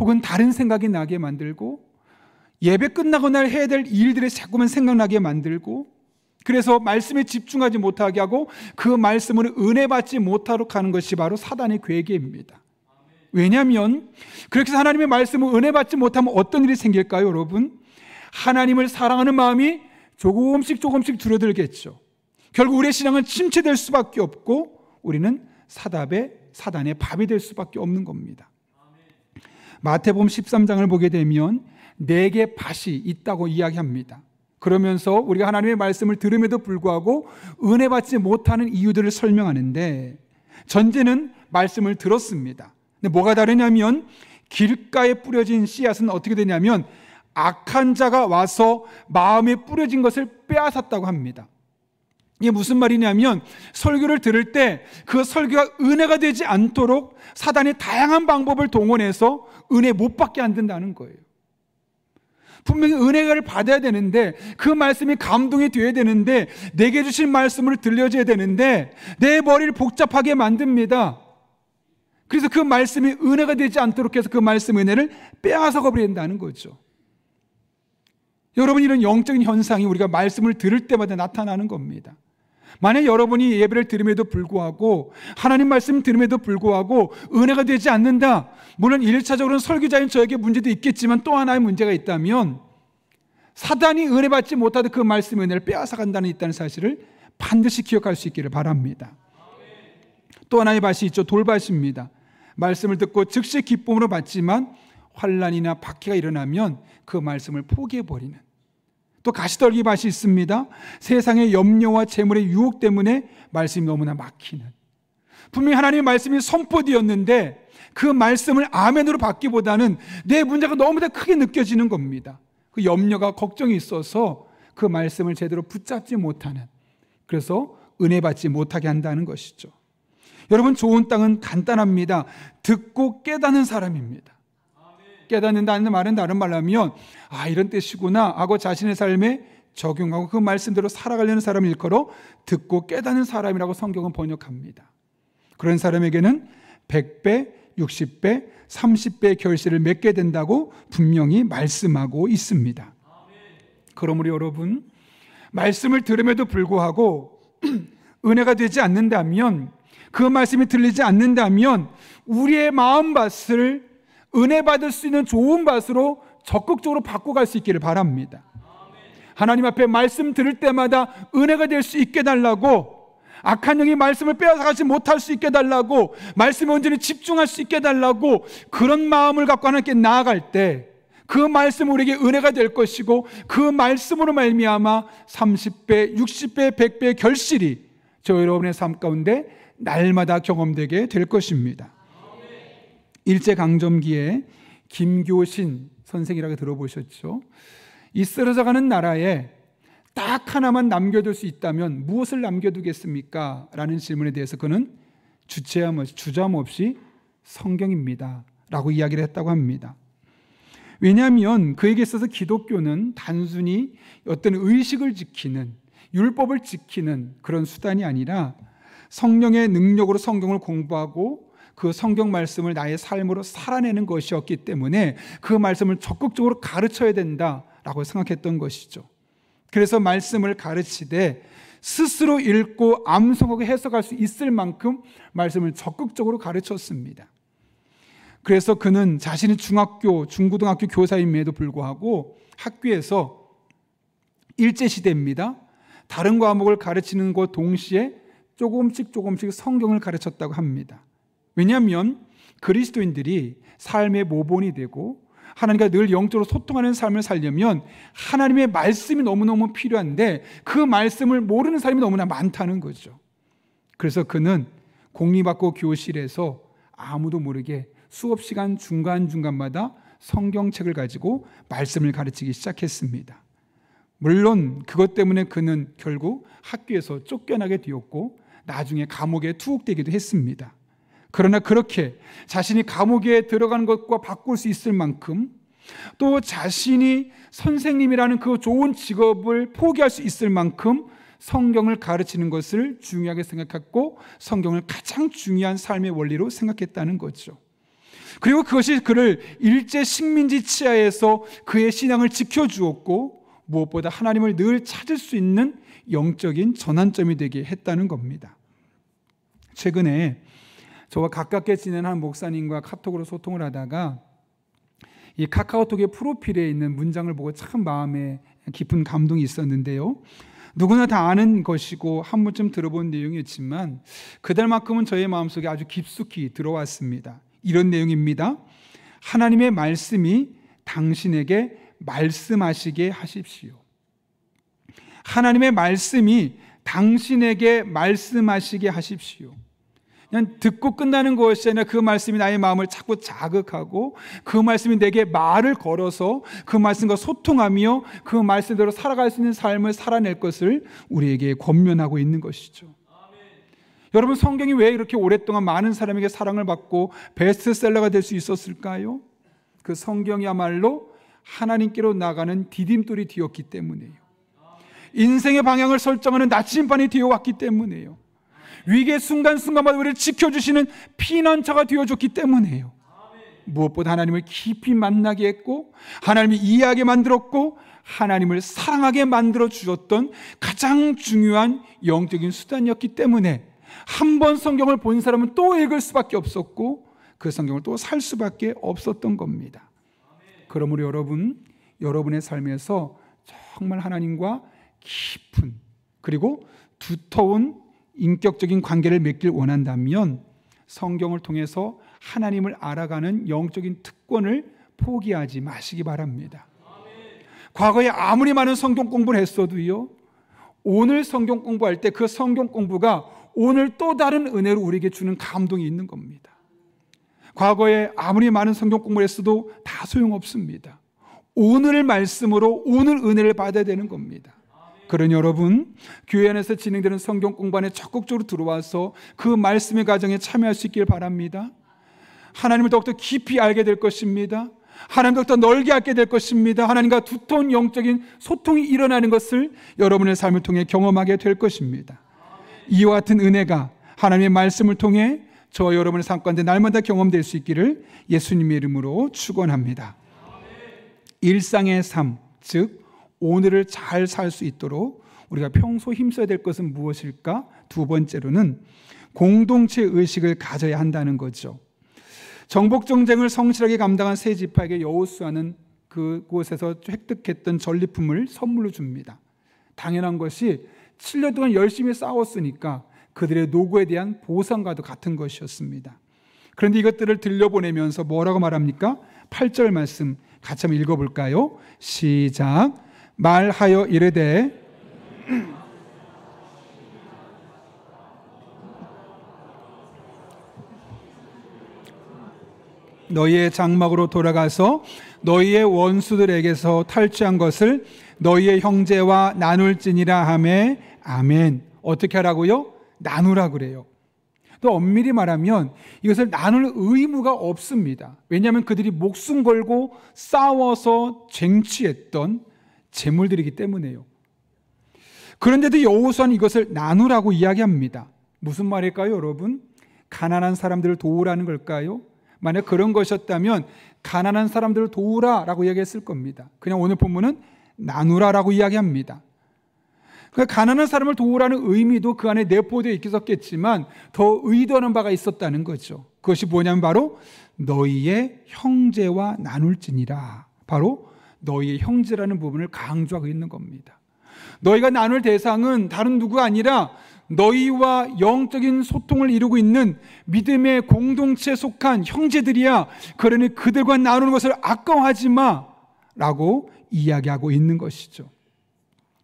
Speaker 4: 혹은 다른 생각이 나게 만들고, 예배 끝나고 날 해야 될 일들이 자꾸만 생각나게 만들고, 그래서 말씀에 집중하지 못하게 하고 그 말씀으로 은혜 받지 못하도록 하는 것이 바로 사단의 괴계입니다. 왜냐하면 그렇게 해서 하나님의 말씀을 은혜 받지 못하면 어떤 일이 생길까요, 여러분? 하나님을 사랑하는 마음이 조금씩 줄어들겠죠. 결국 우리의 신앙은 침체될 수밖에 없고, 우리는 사단의 밥이 될 수밖에 없는 겁니다. 마태복음 13장을 보게 되면 4개 밭이 있다고 이야기합니다. 그러면서 우리가 하나님의 말씀을 들음에도 불구하고 은혜 받지 못하는 이유들을 설명하는데, 전제는 말씀을 들었습니다. 근데 뭐가 다르냐면 길가에 뿌려진 씨앗은 어떻게 되냐면 악한 자가 와서 마음에 뿌려진 것을 빼앗았다고 합니다. 이게 무슨 말이냐면 설교를 들을 때 그 설교가 은혜가 되지 않도록 사단이 다양한 방법을 동원해서 은혜 못 받게 한다는 거예요. 분명히 은혜를 받아야 되는데, 그 말씀이 감동이 되어야 되는데, 내게 주신 말씀으로 들려줘야 되는데 내 머리를 복잡하게 만듭니다. 그래서 그 말씀이 은혜가 되지 않도록 해서 그 말씀 은혜를 빼앗아 버린다는 거죠. 여러분, 이런 영적인 현상이 우리가 말씀을 들을 때마다 나타나는 겁니다. 만약 여러분이 예배를 드림에도 불구하고 하나님 말씀 들음에도 불구하고 은혜가 되지 않는다, 물론 1차적으로는 설교자인 저에게 문제도 있겠지만 또 하나의 문제가 있다면 사단이 은혜 받지 못하던 그 말씀의 은혜를 빼앗아간다는 있다는 사실을 반드시 기억할 수 있기를 바랍니다. 또 하나의 밭이 있죠. 돌밭입니다. 말씀을 듣고 즉시 기쁨으로 받지만 환난이나 박해가 일어나면 그 말씀을 포기해버리는, 또 가시떨기 밭이 있습니다. 세상의 염려와 재물의 유혹 때문에 말씀이 너무나 막히는, 분명히 하나님의 말씀이 선포되었는데 그 말씀을 아멘으로 받기보다는 내 문제가 너무나 크게 느껴지는 겁니다. 그 염려가 걱정이 있어서 그 말씀을 제대로 붙잡지 못하는, 그래서 은혜 받지 못하게 한다는 것이죠. 여러분, 좋은 땅은 간단합니다. 듣고 깨닫는 사람입니다. 깨닫는다는 말은 다른 말로 하면 이런 뜻이구나 하고 자신의 삶에 적용하고 그 말씀대로 살아가려는 사람을 일컬어 듣고 깨닫는 사람이라고 성경은 번역합니다. 그런 사람에게는 100배, 60배, 30배의 결실을 맺게 된다고 분명히 말씀하고 있습니다. 그러므로 여러분, 말씀을 들음에도 불구하고 은혜가 되지 않는다면, 그 말씀이 들리지 않는다면 우리의 마음밭을 은혜 받을 수 있는 좋은 밭으로 적극적으로 바꿔갈 수 있기를 바랍니다. 하나님 앞에 말씀 들을 때마다 은혜가 될 수 있게 달라고, 악한 영이 말씀을 빼앗아가지 못할 수 있게 달라고, 말씀에 온전히 집중할 수 있게 달라고, 그런 마음을 갖고 하나님께 나아갈 때 그 말씀 우리에게 은혜가 될 것이고, 그 말씀으로 말미암아 30배, 60배, 100배의 결실이 저 여러분의 삶 가운데 날마다 경험되게 될 것입니다. 일제강점기에 김교신 선생이라고 들어보셨죠? 이 쓰러져가는 나라에 딱 하나만 남겨둘 수 있다면 무엇을 남겨두겠습니까? 라는 질문에 대해서 그는 주저함 없이 성경입니다 라고 이야기를 했다고 합니다. 왜냐하면 그에게 있어서 기독교는 단순히 어떤 의식을 지키는, 율법을 지키는 그런 수단이 아니라 성령의 능력으로 성경을 공부하고 그 성경 말씀을 나의 삶으로 살아내는 것이었기 때문에 그 말씀을 적극적으로 가르쳐야 된다라고 생각했던 것이죠. 그래서 말씀을 가르치되 스스로 읽고 암송하고 해석할 수 있을 만큼 말씀을 적극적으로 가르쳤습니다. 그래서 그는 자신이 중학교, 중고등학교 교사임에도 불구하고 학교에서 일제시대입니다. 다른 과목을 가르치는 것 동시에 조금씩 성경을 가르쳤다고 합니다. 왜냐하면 그리스도인들이 삶의 모본이 되고 하나님과 늘 영적으로 소통하는 삶을 살려면 하나님의 말씀이 너무너무 필요한데 그 말씀을 모르는 사람이 너무나 많다는 거죠. 그래서 그는 공립학교 교실에서 아무도 모르게 수업 시간 중간중간마다 성경책을 가지고 말씀을 가르치기 시작했습니다. 물론 그것 때문에 그는 결국 학교에서 쫓겨나게 되었고 나중에 감옥에 투옥되기도 했습니다. 그러나 그렇게 자신이 감옥에 들어가는 것과 바꿀 수 있을 만큼, 또 자신이 선생님이라는 그 좋은 직업을 포기할 수 있을 만큼 성경을 가르치는 것을 중요하게 생각했고 성경을 가장 중요한 삶의 원리로 생각했다는 거죠. 그리고 그것이 그를 일제 식민지 치하에서 그의 신앙을 지켜주었고 무엇보다 하나님을 늘 찾을 수 있는 영적인 전환점이 되게 했다는 겁니다. 최근에 저와 가깝게 지낸 한 목사님과 카톡으로 소통을 하다가 이 카카오톡의 프로필에 있는 문장을 보고 참 마음에 깊은 감동이 있었는데요. 누구나 다 아는 것이고 한 번쯤 들어본 내용이었지만 그달만큼은 저의 마음속에 아주 깊숙이 들어왔습니다. 이런 내용입니다. 하나님의 말씀이 당신에게 말씀하시게 하십시오. 하나님의 말씀이 당신에게 말씀하시게 하십시오. 그냥 듣고 끝나는 것이 아니라 그 말씀이 나의 마음을 자꾸 자극하고 그 말씀이 내게 말을 걸어서 그 말씀과 소통하며 그 말씀대로 살아갈 수 있는 삶을 살아낼 것을 우리에게 권면하고 있는 것이죠. 여러분, 성경이 왜 이렇게 오랫동안 많은 사람에게 사랑을 받고 베스트셀러가 될 수 있었을까요? 그 성경이야말로 하나님께로 나가는 디딤돌이 되었기 때문이에요. 인생의 방향을 설정하는 나침반이 되어왔기 때문이에요. 위기의 순간순간마다 우리를 지켜주시는 피난처가 되어줬기 때문이에요. 무엇보다 하나님을 깊이 만나게 했고 하나님을 이해하게 만들었고 하나님을 사랑하게 만들어 주셨던 가장 중요한 영적인 수단이었기 때문에 한 번 성경을 본 사람은 또 읽을 수밖에 없었고 그 성경을 또 살 수밖에 없었던 겁니다. 그러므로 여러분의 삶에서 정말 하나님과 깊은 그리고 두터운 인격적인 관계를 맺길 원한다면 성경을 통해서 하나님을 알아가는 영적인 특권을 포기하지 마시기 바랍니다. 과거에 아무리 많은 성경 공부를 했어도요, 오늘 성경 공부할 때 그 성경 공부가 오늘 또 다른 은혜로 우리에게 주는 감동이 있는 겁니다. 과거에 아무리 많은 성경 공부를 했어도 다 소용없습니다. 오늘 말씀으로 오늘 은혜를 받아야 되는 겁니다. 그러니 여러분, 교회 안에서 진행되는 성경 공부 안에 적극적으로 들어와서 그 말씀의 과정에 참여할 수 있길 바랍니다. 하나님을 더욱더 깊이 알게 될 것입니다. 하나님 더욱더 넓게 알게 될 것입니다. 하나님과 두터운 영적인 소통이 일어나는 것을 여러분의 삶을 통해 경험하게 될 것입니다. 이와 같은 은혜가 하나님의 말씀을 통해 저와 여러분의 삶 가운데 날마다 경험될 수 있기를 예수님의 이름으로 축원합니다. 일상의 삶, 즉 오늘을 잘 살 수 있도록 우리가 평소 힘써야 될 것은 무엇일까? 두 번째로는 공동체 의식을 가져야 한다는 거죠. 정복 정쟁을 성실하게 감당한 세 지파에게 여호수아는 그곳에서 획득했던 전리품을 선물로 줍니다. 당연한 것이 7년 동안 열심히 싸웠으니까 그들의 노고에 대한 보상과도 같은 것이었습니다. 그런데 이것들을 들려보내면서 뭐라고 말합니까? 8절 말씀 같이 한번 읽어볼까요? 시작. 말하여 이르되 너희의 장막으로 돌아가서 너희의 원수들에게서 탈취한 것을 너희의 형제와 나눌지니라 하매 아멘. 어떻게 하라고요? 나누라 그래요. 또 엄밀히 말하면 이것을 나눌 의무가 없습니다. 왜냐하면 그들이 목숨 걸고 싸워서 쟁취했던 재물들이기 때문에요. 그런데도 여호수아는 이것을 나누라고 이야기합니다. 무슨 말일까요, 여러분? 가난한 사람들을 도우라는 걸까요? 만약 그런 것이었다면 가난한 사람들을 도우라라고 이야기했을 겁니다. 그냥 오늘 본문은 나누라라고 이야기합니다. 그러니까 가난한 사람을 도우라는 의미도 그 안에 내포되어 있었겠지만 더 의도하는 바가 있었다는 거죠. 그것이 뭐냐면 바로 너희의 형제와 나눌지니라. 바로 너희의 형제라는 부분을 강조하고 있는 겁니다. 너희가 나눌 대상은 다른 누구가 아니라 너희와 영적인 소통을 이루고 있는 믿음의 공동체에 속한 형제들이야. 그러니 그들과 나누는 것을 아까워하지 마라고 이야기하고 있는 것이죠.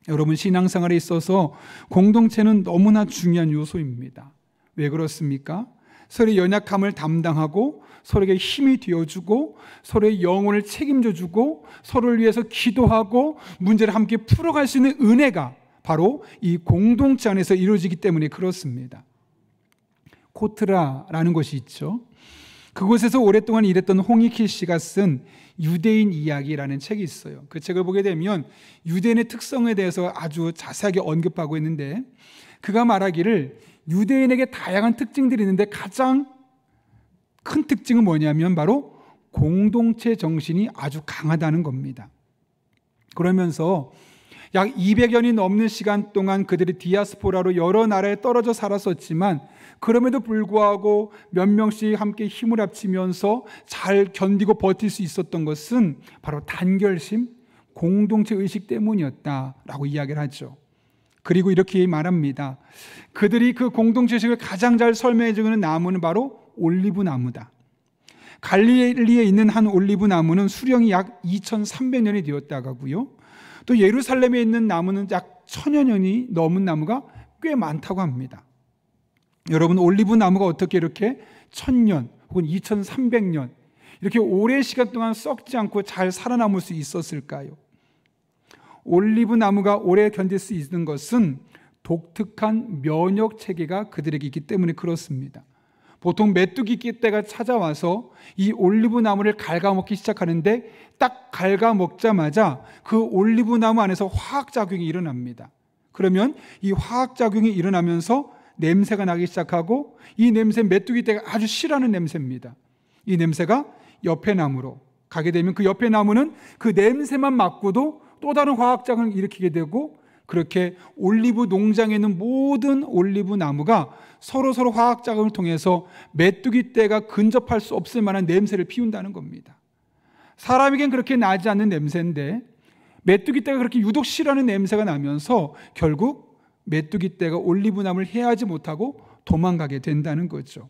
Speaker 4: 여러분, 신앙생활에 있어서 공동체는 너무나 중요한 요소입니다. 왜 그렇습니까? 서로의 연약함을 담당하고 서로에게 힘이 되어주고 서로의 영혼을 책임져주고 서로를 위해서 기도하고 문제를 함께 풀어갈 수 있는 은혜가 바로 이 공동체 안에서 이루어지기 때문에 그렇습니다. 코트라라는 곳이 있죠. 그곳에서 오랫동안 일했던 홍익희 씨가 쓴 유대인 이야기라는 책이 있어요. 그 책을 보게 되면 유대인의 특성에 대해서 아주 자세하게 언급하고 있는데 그가 말하기를 유대인에게 다양한 특징들이 있는데 가장 큰 특징은 뭐냐면 바로 공동체 정신이 아주 강하다는 겁니다. 그러면서 약 200년이 넘는 시간 동안 그들이 디아스포라로 여러 나라에 떨어져 살았었지만 그럼에도 불구하고 몇 명씩 함께 힘을 합치면서 잘 견디고 버틸 수 있었던 것은 바로 단결심, 공동체 의식 때문이었다라고 이야기를 하죠. 그리고 이렇게 말합니다. 그들이 그 공동체 의식을 가장 잘 설명해 주는 나무는 바로 올리브 나무다. 갈릴리에 있는 한 올리브 나무는 수령이 약 2300년이 되었다고 하고요. 또 예루살렘에 있는 나무는 약 1000여 년이 넘은 나무가 꽤 많다고 합니다. 여러분, 올리브 나무가 어떻게 이렇게 1000년 혹은 2300년 이렇게 오랜 시간 동안 썩지 않고 잘 살아남을 수 있었을까요? 올리브 나무가 오래 견딜 수 있는 것은 독특한 면역 체계가 그들에게 있기 때문에 그렇습니다. 보통 메뚜기 떼가 찾아와서 이 올리브 나무를 갉아먹기 시작하는데 딱 갉아먹자마자 그 올리브 나무 안에서 화학작용이 일어납니다. 그러면 이 화학작용이 일어나면서 냄새가 나기 시작하고 이 냄새 메뚜기 떼가 아주 싫어하는 냄새입니다. 이 냄새가 옆에 나무로 가게 되면 그 옆에 나무는 그 냄새만 맡고도 또 다른 화학작용을 일으키게 되고, 그렇게 올리브 농장에 있는 모든 올리브 나무가 서로 화학작용을 통해서 메뚜기 떼가 근접할 수 없을 만한 냄새를 피운다는 겁니다. 사람에겐 그렇게 나지 않는 냄새인데 메뚜기 떼가 그렇게 유독 싫어하는 냄새가 나면서 결국 메뚜기 떼가 올리브 나무를 해하지 못하고 도망가게 된다는 거죠.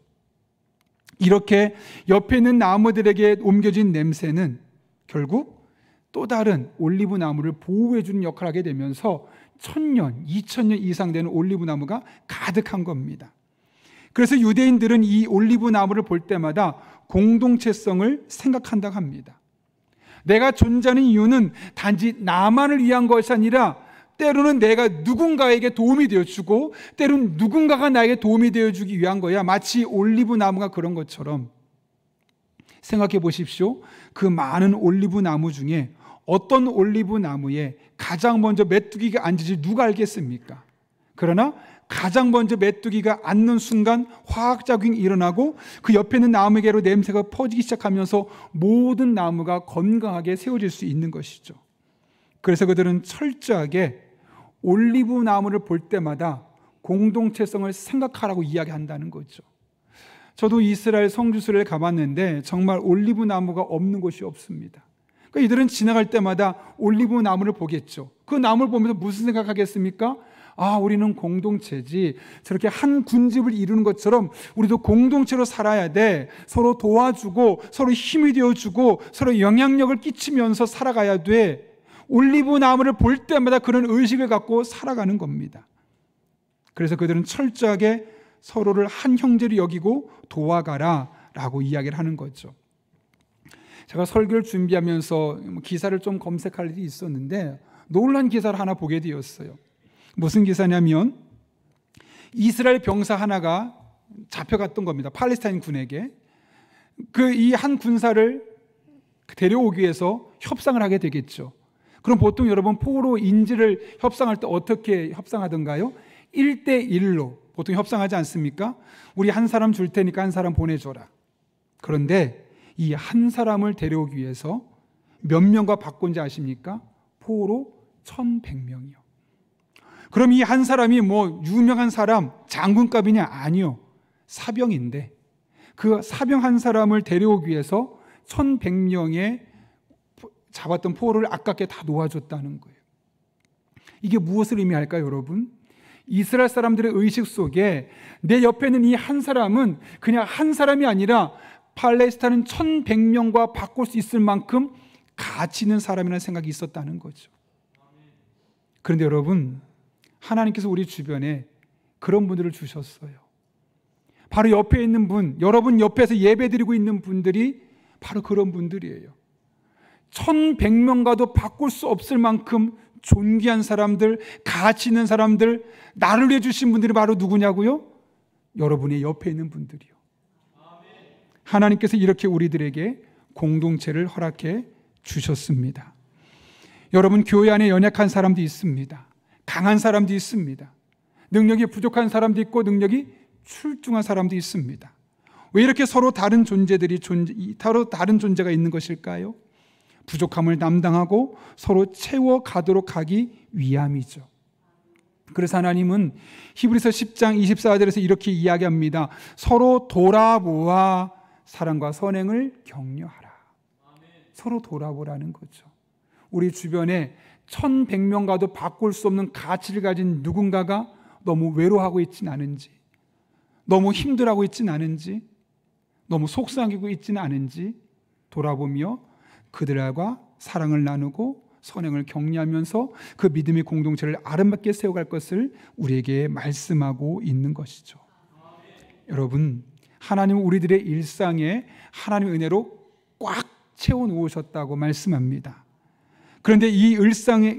Speaker 4: 이렇게 옆에 있는 나무들에게 옮겨진 냄새는 결국 또 다른 올리브 나무를 보호해 주는 역할을 하게 되면서 1000년, 2000년 이상 되는 올리브 나무가 가득한 겁니다. 그래서 유대인들은 이 올리브 나무를 볼 때마다 공동체성을 생각한다고 합니다. 내가 존재하는 이유는 단지 나만을 위한 것이 아니라 때로는 내가 누군가에게 도움이 되어주고 때로는 누군가가 나에게 도움이 되어주기 위한 거야. 마치 올리브 나무가 그런 것처럼 생각해 보십시오. 그 많은 올리브 나무 중에 어떤 올리브 나무에 가장 먼저 메뚜기가 앉을지 누가 알겠습니까? 그러나 가장 먼저 메뚜기가 앉는 순간 화학작용이 일어나고 그 옆에 있는 나무에게로 냄새가 퍼지기 시작하면서 모든 나무가 건강하게 세워질 수 있는 것이죠. 그래서 그들은 철저하게 올리브 나무를 볼 때마다 공동체성을 생각하라고 이야기한다는 거죠. 저도 이스라엘 성지순례를 가봤는데 정말 올리브 나무가 없는 곳이 없습니다. 그러니까 이들은 지나갈 때마다 올리브 나무를 보겠죠. 그 나무를 보면서 무슨 생각하겠습니까? 아, 우리는 공동체지. 저렇게 한 군집을 이루는 것처럼 우리도 공동체로 살아야 돼. 서로 도와주고 서로 힘이 되어주고 서로 영향력을 끼치면서 살아가야 돼. 올리브 나무를 볼 때마다 그런 의식을 갖고 살아가는 겁니다. 그래서 그들은 철저하게 서로를 한 형제로 여기고 도와가라 라고 이야기를 하는 거죠. 제가 설교를 준비하면서 기사를 좀 검색할 일이 있었는데 놀란 기사를 하나 보게 되었어요. 무슨 기사냐면 이스라엘 병사 하나가 잡혀갔던 겁니다. 팔레스타인 군에게. 그 이 한 군사를 데려오기 위해서 협상을 하게 되겠죠. 그럼 보통 여러분 포로 인질을 협상할 때 어떻게 협상하던가요? 1대1로 보통 협상하지 않습니까? 우리 한 사람 줄 테니까 한 사람 보내줘라. 그런데 이 한 사람을 데려오기 위해서 몇 명과 바꾼지 아십니까? 포로 1100명이요. 그럼 이 한 사람이 뭐 유명한 사람, 장군급이냐? 아니요. 사병인데 그 사병 한 사람을 데려오기 위해서 1100명의 잡았던 포로를 아깝게 다 놓아줬다는 거예요. 이게 무엇을 의미할까요, 여러분? 이스라엘 사람들의 의식 속에 내 옆에 있는 이 한 사람은 그냥 한 사람이 아니라 팔레스타인 1100명과 바꿀 수 있을 만큼 가치 있는 사람이라는 생각이 있었다는 거죠. 그런데 여러분, 하나님께서 우리 주변에 그런 분들을 주셨어요. 바로 옆에 있는 분, 여러분 옆에서 예배드리고 있는 분들이 바로 그런 분들이에요. 1100명과도 바꿀 수 없을 만큼 존귀한 사람들, 가치 있는 사람들, 나를 위해 주신 분들이 바로 누구냐고요? 여러분의 옆에 있는 분들이요. 하나님께서 이렇게 우리들에게 공동체를 허락해 주셨습니다. 여러분, 교회 안에 연약한 사람도 있습니다. 강한 사람도 있습니다. 능력이 부족한 사람도 있고 능력이 출중한 사람도 있습니다. 왜 이렇게 서로 다른 존재가 있는 것일까요? 부족함을 담당하고 서로 채워가도록 하기 위함이죠. 그래서 하나님은 히브리서 10장 24절에서 이렇게 이야기합니다. 서로 돌아보아 사랑과 선행을 격려하라. 서로 돌아보라는 거죠. 우리 주변에 1100명과도 바꿀 수 없는 가치를 가진 누군가가 너무 외로워하고 있진 않은지, 너무 힘들어하고 있진 않은지, 너무 속상하고 있진 않은지 돌아보며 그들과 사랑을 나누고 선행을 격려하면서 그 믿음의 공동체를 아름답게 세워갈 것을 우리에게 말씀하고 있는 것이죠. 여러분, 하나님은 우리들의 일상에 하나님의 은혜로 꽉 채워 놓으셨다고 말씀합니다. 그런데 이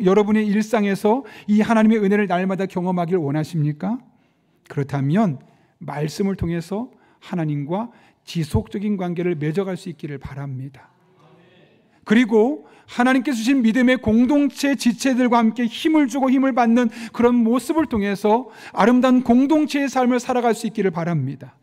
Speaker 4: 여러분의 일상에서 이 하나님의 은혜를 날마다 경험하길 원하십니까? 그렇다면 말씀을 통해서 하나님과 지속적인 관계를 맺어갈 수 있기를 바랍니다. 그리고 하나님께 주신 믿음의 공동체 지체들과 함께 힘을 주고 힘을 받는 그런 모습을 통해서 아름다운 공동체의 삶을 살아갈 수 있기를 바랍니다.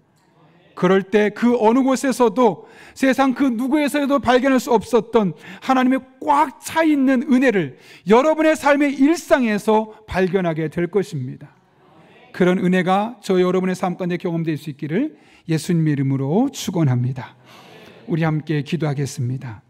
Speaker 4: 그럴 때 그 어느 곳에서도 세상 그 누구에서도 발견할 수 없었던 하나님의 꽉 차 있는 은혜를 여러분의 삶의 일상에서 발견하게 될 것입니다. 그런 은혜가 저 여러분의 삶 가운데 경험될 수 있기를 예수님의 이름으로 축원합니다. 우리 함께 기도하겠습니다.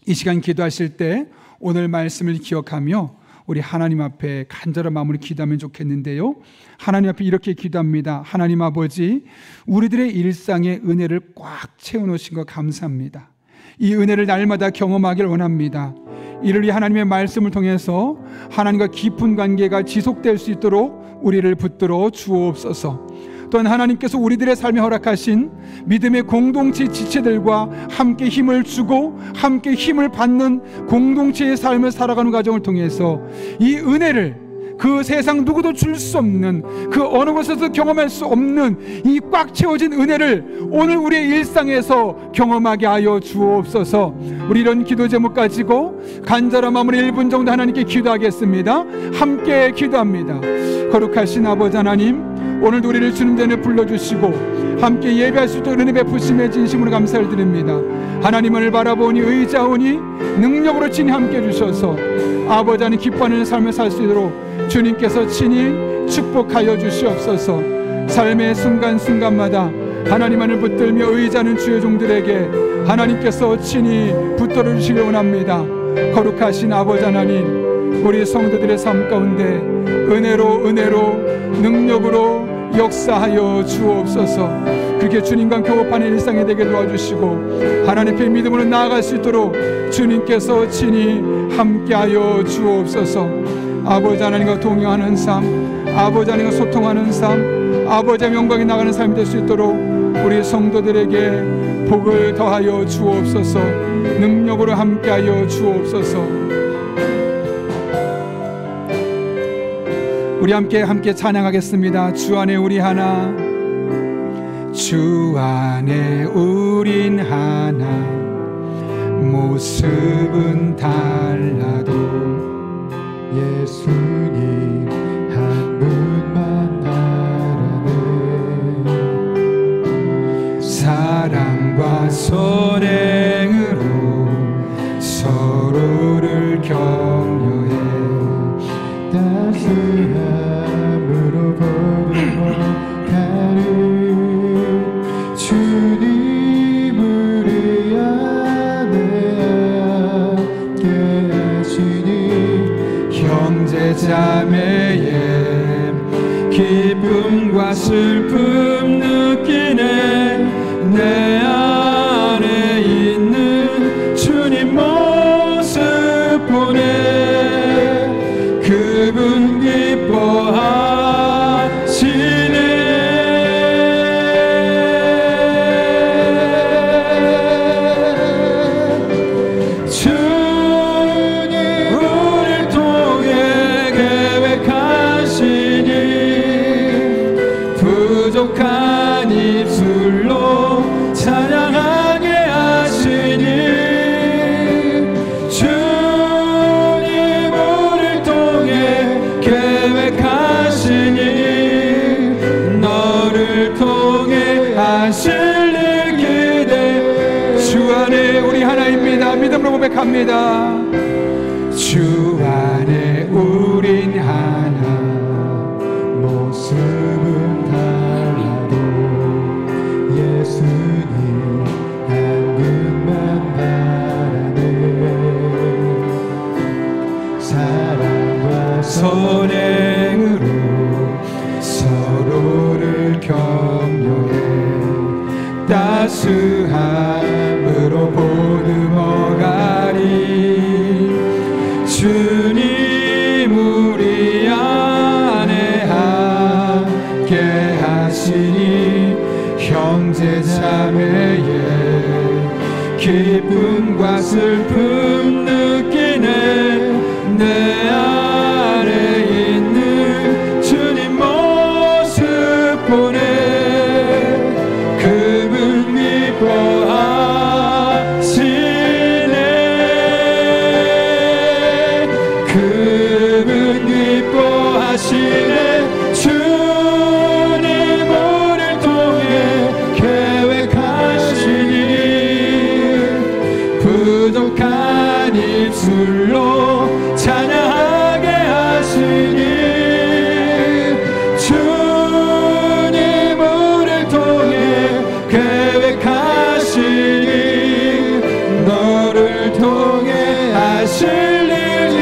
Speaker 4: 이 시간 기도하실 때 오늘 말씀을 기억하며 우리 하나님 앞에 간절한 마음으로 기도하면 좋겠는데요, 하나님 앞에 이렇게 기도합니다. 하나님 아버지, 우리들의 일상의 은혜를 꽉 채워놓으신 것 감사합니다. 이 은혜를 날마다 경험하기를 원합니다. 이를 위해 하나님의 말씀을 통해서 하나님과 깊은 관계가 지속될 수 있도록 우리를 붙들어 주옵소서. 또한 하나님께서 우리들의 삶에 허락하신 믿음의 공동체 지체들과 함께 힘을 주고 함께 힘을 받는 공동체의 삶을 살아가는 과정을 통해서 이 은혜를, 그 세상 누구도 줄 수 없는, 그 어느 곳에서도 경험할 수 없는 이 꽉 채워진 은혜를 오늘 우리의 일상에서 경험하게 하여 주옵소서. 우리 이런 기도 제목 가지고 간절한 마음으로 1분 정도 하나님께 기도하겠습니다. 함께 기도합니다. 거룩하신 아버지 하나님, 오늘도 우리를 주님 전에 불러주시고 함께 예배할 수 있도록 은혜 베푸심에 진심으로 감사를 드립니다. 하나님을 바라보니 의지하오니 능력으로 친히 함께 해주셔서 아버지 하나님 기뻐하는 삶을 살 수 있도록 주님께서 친히 축복하여 주시옵소서. 삶의 순간순간마다 하나님만을 붙들며 의지하는 주의 종들에게 하나님께서 친히 붙들어 주시길 원합니다. 거룩하신 아버지 하나님, 우리 성도들의 삶 가운데 은혜로 능력으로 역사하여 주옵소서. 그렇게 주님과 교업하는 일상이 되게 도와주시고 하나님 앞에 믿음으로 나아갈 수 있도록 주님께서 친히 함께하여 주옵소서. 아버지 하나님과 동행하는 삶, 아버지 하나님과 소통하는 삶, 아버지의 영광이 나가는 삶이 될 수 있도록 우리 성도들에게 복을 더하여 주옵소서. 능력으로 함께하여 주옵소서. 우리 함께 찬양하겠습니다. 주 안에 우리 하나, 주 안에 우린 하나, 모습은 달라도
Speaker 1: 예수님 한 분만 알아내.
Speaker 4: 사랑과 선행으로 서로를 격려해
Speaker 1: 따스함으로 보듬어가는 주님 우리 안에 함께 하시니
Speaker 4: 형제 자매의 기쁨과 슬픔 느끼네. 내 안에 있는 주님 모습 보네. 그분 기뻐하시네. 부족한 입술로 찬양하게 하시니 주님 우리를 통해 계획하시니 너를 통해 하실 일 기대. 주 안에 우리 하나입니다. 믿음으로 고백합니다. 주 안에 우린 하나,
Speaker 1: 모습은 달라도 예수님 한 분만 바라네. 사랑과
Speaker 4: 선행으로 서로를 격려해 따스함으로 보듬어가리. 주님 우리 안에 함께 하시니 형제 자매의 기쁨과 슬픔 느끼네. 내 안에 있는 주님 모습 보네. 그분 기뻐하시네. 그분 기뻐하시네. 주님 우리를 통해 입술로 찬양하게 하시니 주님 우리를 통해 계획하시니 너를 통해 하실 일이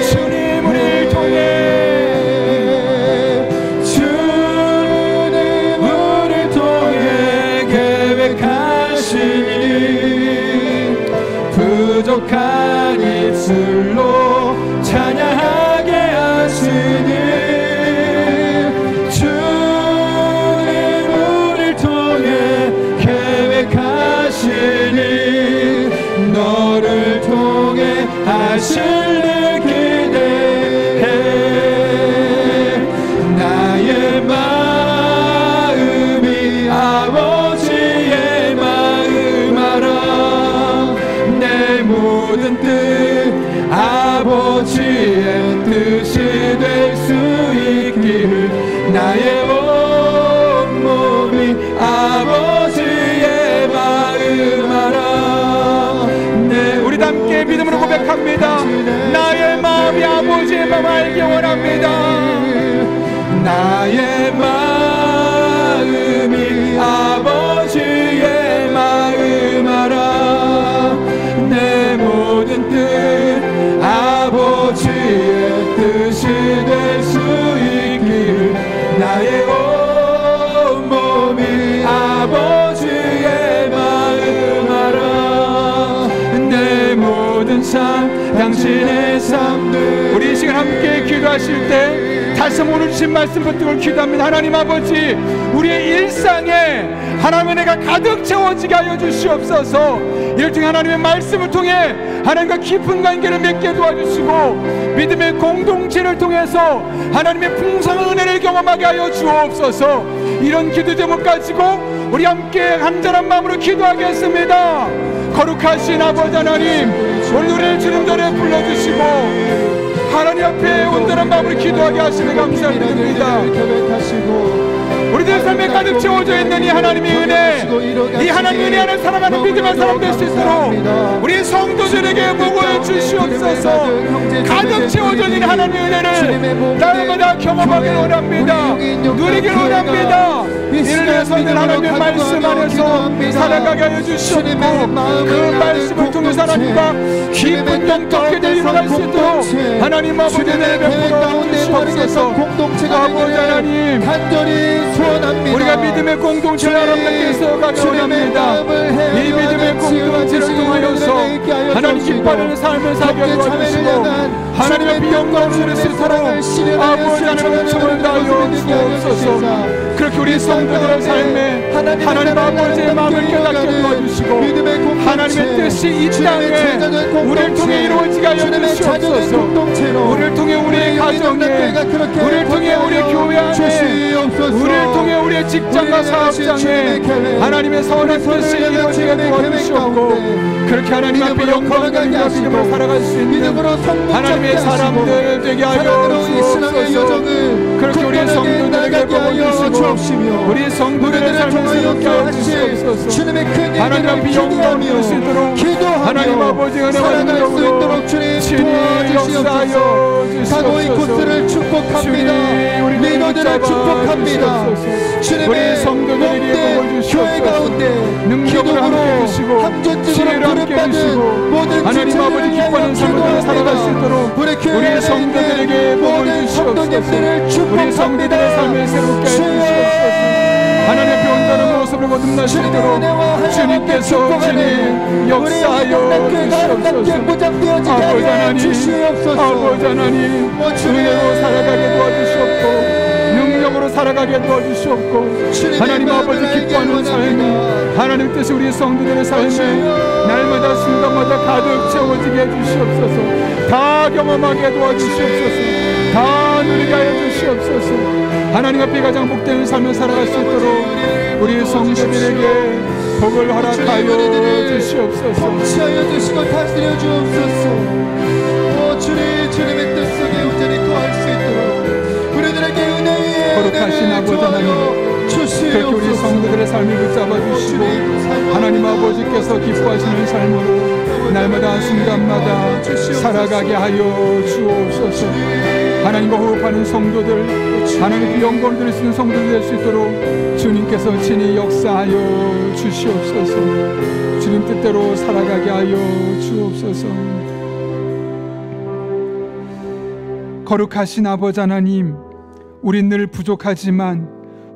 Speaker 4: 주님 우리를 통해 주님 우리를 통해 계획하시니 부족한 입술로 찬양하게 하시니 주님 우리를 통해 계획하시니 너를 통해 하실 일 기대해 나의 마음이 아버지의 마음 알아 내 모든 뜻 아버지의 뜻이 될 수 있기를 나의 온몸이 아버지의 마음 알아 네 우리 함께 믿음으로 고백합니다 나의 마음이 아버지의 마음 알기 원합니다 나의 마음이 아버지의 마음 알아 내 모든 뜻 아버지의 뜻이 될 수 있기를 나의 온몸이 아버지의 마음 알아 내 모든 삶 당신의 삶들 우리 이 시간 함께 기도하실 때 다시 한번 오늘 주신 말씀 붙들고 기도합니다. 하나님 아버지 우리의 일상에 하나님의 은혜가 가득 채워지게 하여 주시옵소서. 이를 통해 하나님의 말씀을 통해 하나님과 깊은 관계를 맺게 도와주시고 믿음의 공동체를 통해서 하나님의 풍성한 은혜를 경험하게 하여 주옵소서. 이런 기도 제목 가지고 우리 함께 간절한 마음으로 기도하겠습니다. 거룩하신 아버지 하나님 오늘 우리를 주님 전에 불러주시고 하나님 앞에 온전한 마음으로 기도하게 하시는 감사를 드립니다. 우리들 삶에 가득 채워져 있는 이 하나님의 은혜, 이 하나님의 은혜 안에 살아가는 믿음의 사람 될 수 있도록 우리 성도들에게 보고해 주시옵소서. 가득 채워져 있는 하나님의 은혜를 날마다 경험하길 원합니다. 누리길 원합니다. 이를 위해서는 하나님의 말씀 안에서 살아가게 하여 주시옵고 그 말씀을 통해서 하나님과 깊은 영적회를 이루어갈 수 있도록 하나님 아버지의 은혜를 베풀어 주시옵소서. 아버지 하나님
Speaker 1: 간절히 소원합니다.
Speaker 4: 우리가 믿음의 공동체를 하나님께 있어가기 원합니다. 이 믿음의 공동체를 통하여서 하나님 기뻐하는 삶을 살게 도와주시고 하나님의 비영광을 누릴 수 있도록 아버지 하나님의 청을 다하여 주옵소서. 그렇게 우리 성도들의 삶에 하나님 아버지의 마음을 깨닫게 도와주시고 하나님의 뜻이 이 땅에 우리를 통해 이루어지게 하여 주시옵소서. 우리를 통해 우리의 가정에 우리를 통해 우리의 교회 안에 우리를 통해 우리의 직장과 사업장에 하나님의 선한 뜻이 이루어지게 도와주시옵고 그렇게 하나님 앞에 영광을 가지고 살아갈 수 있는 하나님의 사람들 되게 하여 주옵소서. 그렇게 우리 성도들에게 복을 주시고 우리 성도들의 삶을 새롭게 하여 주시옵소서. 하나님 앞에 영광을 드릴 수 있도록 하나님 아버지 은혜와 능력으로 친히 역사하여 주시옵소서. 주님 리더들을 축복합니다. 우리 성도들에게 복을 주시옵소서. 능력으로 함께 해주시고 지혜로 함께 해주시고 하나님 아버지 기뻐하는 삶을 살아갈 수 있도록 우리 성도들에게 복을 주시옵소서. 우리 성도들의 삶을 새롭게 해주시옵소서. 하나님 앞에 온전한 모습으로 거듭날 수 있도록 주님께서 주님 역사하여 주시옵소서. 아버지 하나님 은혜로 살아가게 도와주시옵고 능력으로 살아가게 도와주시옵고 하나님 아버지 기뻐하는 삶 하나님 뜻이 우리 성도들의 삶에 날마다 순간마다 가득 채워지게 해주시옵소서. 다 경험하게 도와주시옵소서. 다 누리게 하여 주시옵소서. 하나님 앞에 가장 복되는 삶을 살아갈 수 있도록 우리 성도들에게 복을 허락하여 주시옵소서.
Speaker 1: 통치하여 주시고 다스려 주옵소서. 주님의 뜻 속에 온전히 거할 수 있도록 우리들에게 은혜의
Speaker 4: 거룩하신 아버지 하나님 그렇게 우리 성도들의 삶을 붙잡아 주시고 하나님 아버지께서 기뻐하시는 삶으로 날마다 순간마다 살아가게 하여 주옵소서. 하나님과 호흡하는 성도들, 하나님께 영광을 드릴 수 있는 성도들 될 수 있도록 주님께서 친히 역사하여 주시옵소서. 주님 뜻대로 살아가게 하여 주옵소서. 거룩하신 아버지 하나님, 우린 늘 부족하지만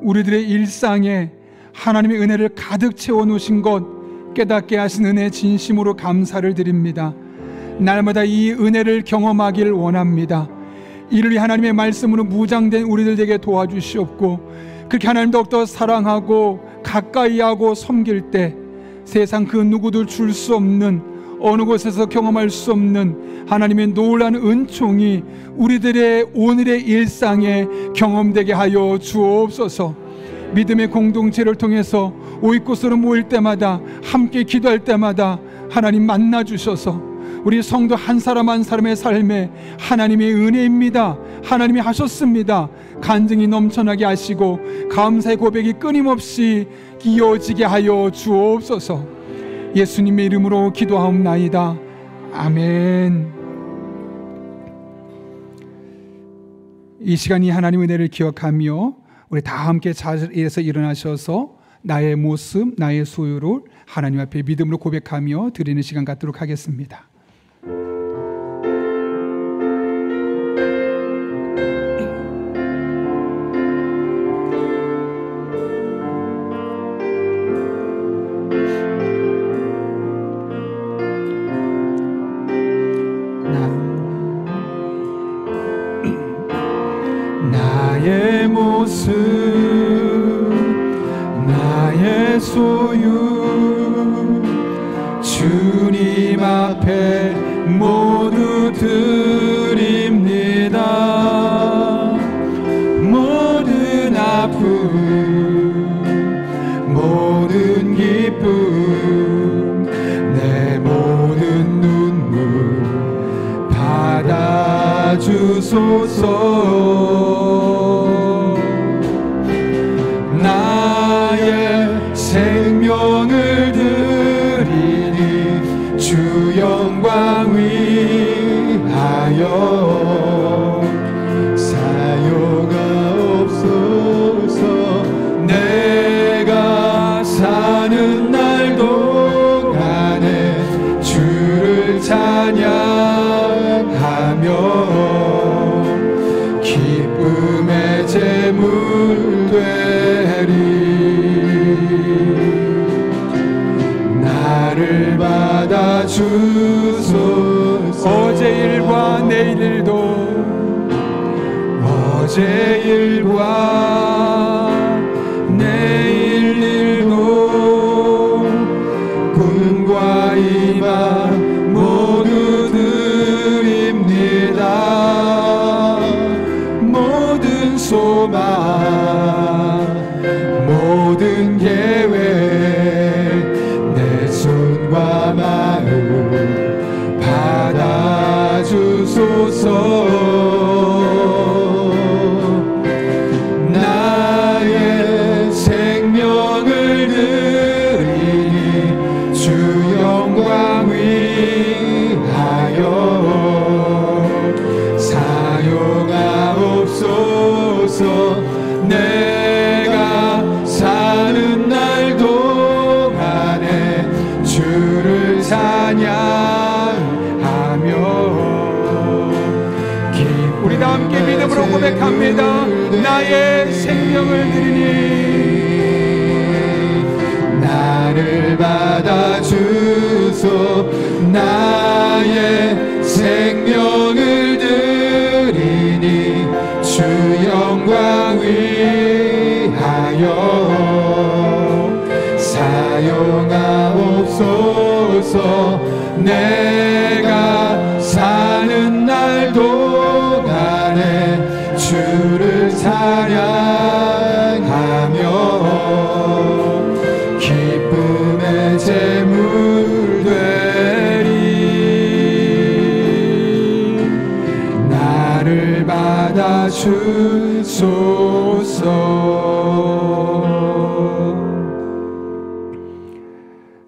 Speaker 4: 우리들의 일상에 하나님의 은혜를 가득 채워놓으신 것 깨닫게 하신 은혜 진심으로 감사를 드립니다. 날마다 이 은혜를 경험하길 원합니다. 이를 하나님의 말씀으로 무장된 우리들에게 도와주시옵고, 그렇게 하나님 더욱더 사랑하고 가까이하고 섬길 때 세상 그 누구도 줄 수 없는, 어느 곳에서 경험할 수 없는 하나님의 놀라운 은총이 우리들의 오늘의 일상에 경험되게 하여 주옵소서. 믿음의 공동체를 통해서 오이곳으로 모일 때마다, 함께 기도할 때마다 하나님 만나 주셔서 우리 성도 한 사람 한 사람의 삶에 하나님의 은혜입니다, 하나님이 하셨습니다, 간증이 넘쳐나게 하시고 감사의 고백이 끊임없이 이어지게 하여 주옵소서. 예수님의 이름으로 기도하옵나이다. 아멘. 이 시간이 하나님의 은혜를 기억하며 우리 다 함께 자리에서 일어나셔서 나의 모습, 나의 소유를 하나님 앞에 믿음으로 고백하며 드리는 시간 갖도록 하겠습니다.
Speaker 2: 나의 모습, 나의 소유, 주님 앞에 모두 드립니다. 모든 아픔, 모든 기쁨, 내 모든 눈물 받아주소서. 나의 생명을 드리니 주 영광 위하여 사용하옵소서. 내가 사는 날 동안에 주를 찬양하며 기쁨의 제물 되리. 나를 받아주소서.
Speaker 4: 어제 일과 내일 일도,
Speaker 2: 어제 일과 내일 일도, 꿈과 희망 모두 드립니다. 모든 소망, 모든 계획, 내 손과 마음 받아주소서. 나의 생명을 드리니 주 영광 위하여 사용하옵소서. 내가 사는 날 동안에 주를 찬양하며
Speaker 4: 우리 다 함께 믿음으로 고백합니다. 나의 생명을 드리니
Speaker 2: 나를 받아주소. 나의 생명을 드리니 주 영광 위하여 사용하옵소서. 내가 사는 날 동안에 주를 찬양하며 기쁨의 제물 되리. 나를 받아주소서.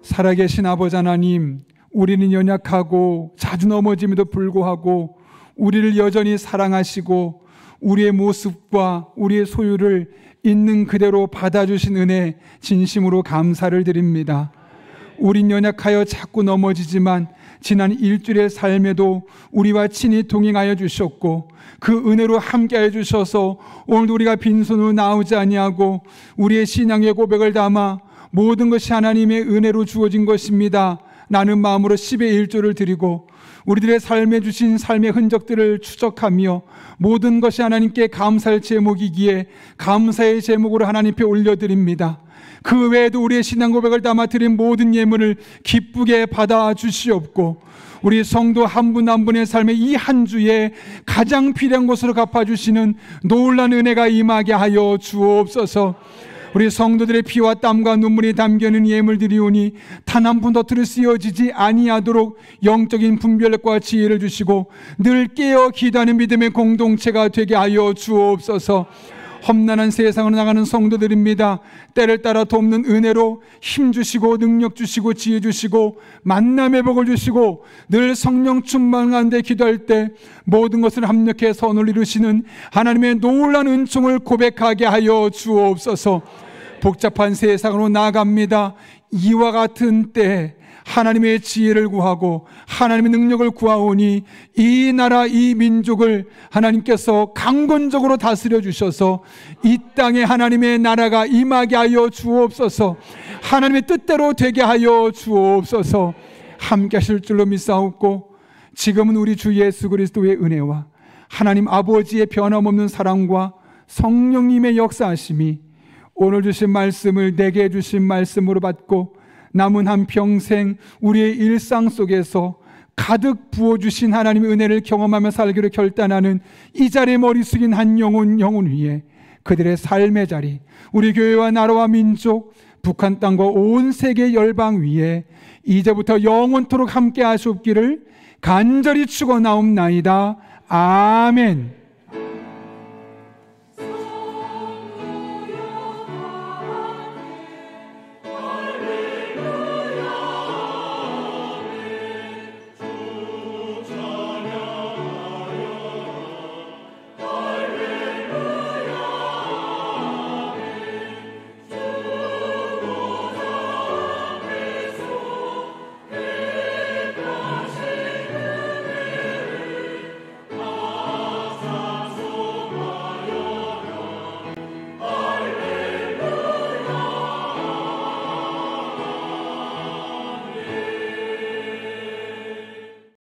Speaker 4: 살아계신 아버지 하나님, 우리는 연약하고 자주 넘어짐에도 불구하고 우리를 여전히 사랑하시고 우리의 모습과 우리의 소유를 있는 그대로 받아주신 은혜 진심으로 감사를 드립니다. 우린 연약하여 자꾸 넘어지지만 지난 일주일의 삶에도 우리와 친히 동행하여 주셨고 그 은혜로 함께하여 주셔서 오늘도 우리가 빈손으로 나오지 아니하고 우리의 신앙의 고백을 담아 모든 것이 하나님의 은혜로 주어진 것입니다 라는 마음으로 10의 1조를 드리고 우리들의 삶에 주신 삶의 흔적들을 추적하며 모든 것이 하나님께 감사할 제목이기에 감사의 제목으로 하나님께 올려드립니다. 그 외에도 우리의 신앙 고백을 담아 드린 모든 예물을 기쁘게 받아 주시옵고 우리 성도 한 분 한 분의 삶에 이 한 주에 가장 필요한 것으로 갚아주시는 놀라운 은혜가 임하게 하여 주옵소서. 우리 성도들의 피와 땀과 눈물이 담겨있는 예물들이오니 단 한 푼도 들을 쓰여지지 아니하도록 영적인 분별력과 지혜를 주시고 늘 깨어 기도하는 믿음의 공동체가 되게 하여 주옵소서. 험난한 세상으로 나가는 성도들입니다. 때를 따라 돕는 은혜로 힘 주시고 능력 주시고 지혜 주시고 만남의 복을 주시고 늘 성령 충만 가운데 기도할 때 모든 것을 합력해 선을 이루시는 하나님의 놀라운 은총을 고백하게 하여 주옵소서. 복잡한 세상으로 나아갑니다. 이와 같은 때 하나님의 지혜를 구하고 하나님의 능력을 구하오니 이 나라 이 민족을 하나님께서 강건적으로 다스려 주셔서 이 땅에 하나님의 나라가 임하게 하여 주옵소서. 하나님의 뜻대로 되게 하여 주옵소서. 함께 하실 줄로 믿사옵고 지금은 우리 주 예수 그리스도의 은혜와 하나님 아버지의 변함없는 사랑과 성령님의 역사하심이 오늘 주신 말씀을 내게 주신 말씀으로 받고 남은 한평생 우리의 일상 속에서 가득 부어주신 하나님의 은혜를 경험하며 살기로 결단하는 이 자리에 머리 숙인 한 영혼 위에 그들의 삶의 자리, 우리 교회와 나라와 민족, 북한 땅과 온 세계 열방 위에 이제부터 영원토록 함께 하시옵기를 간절히 축원하옵나이다. 아멘.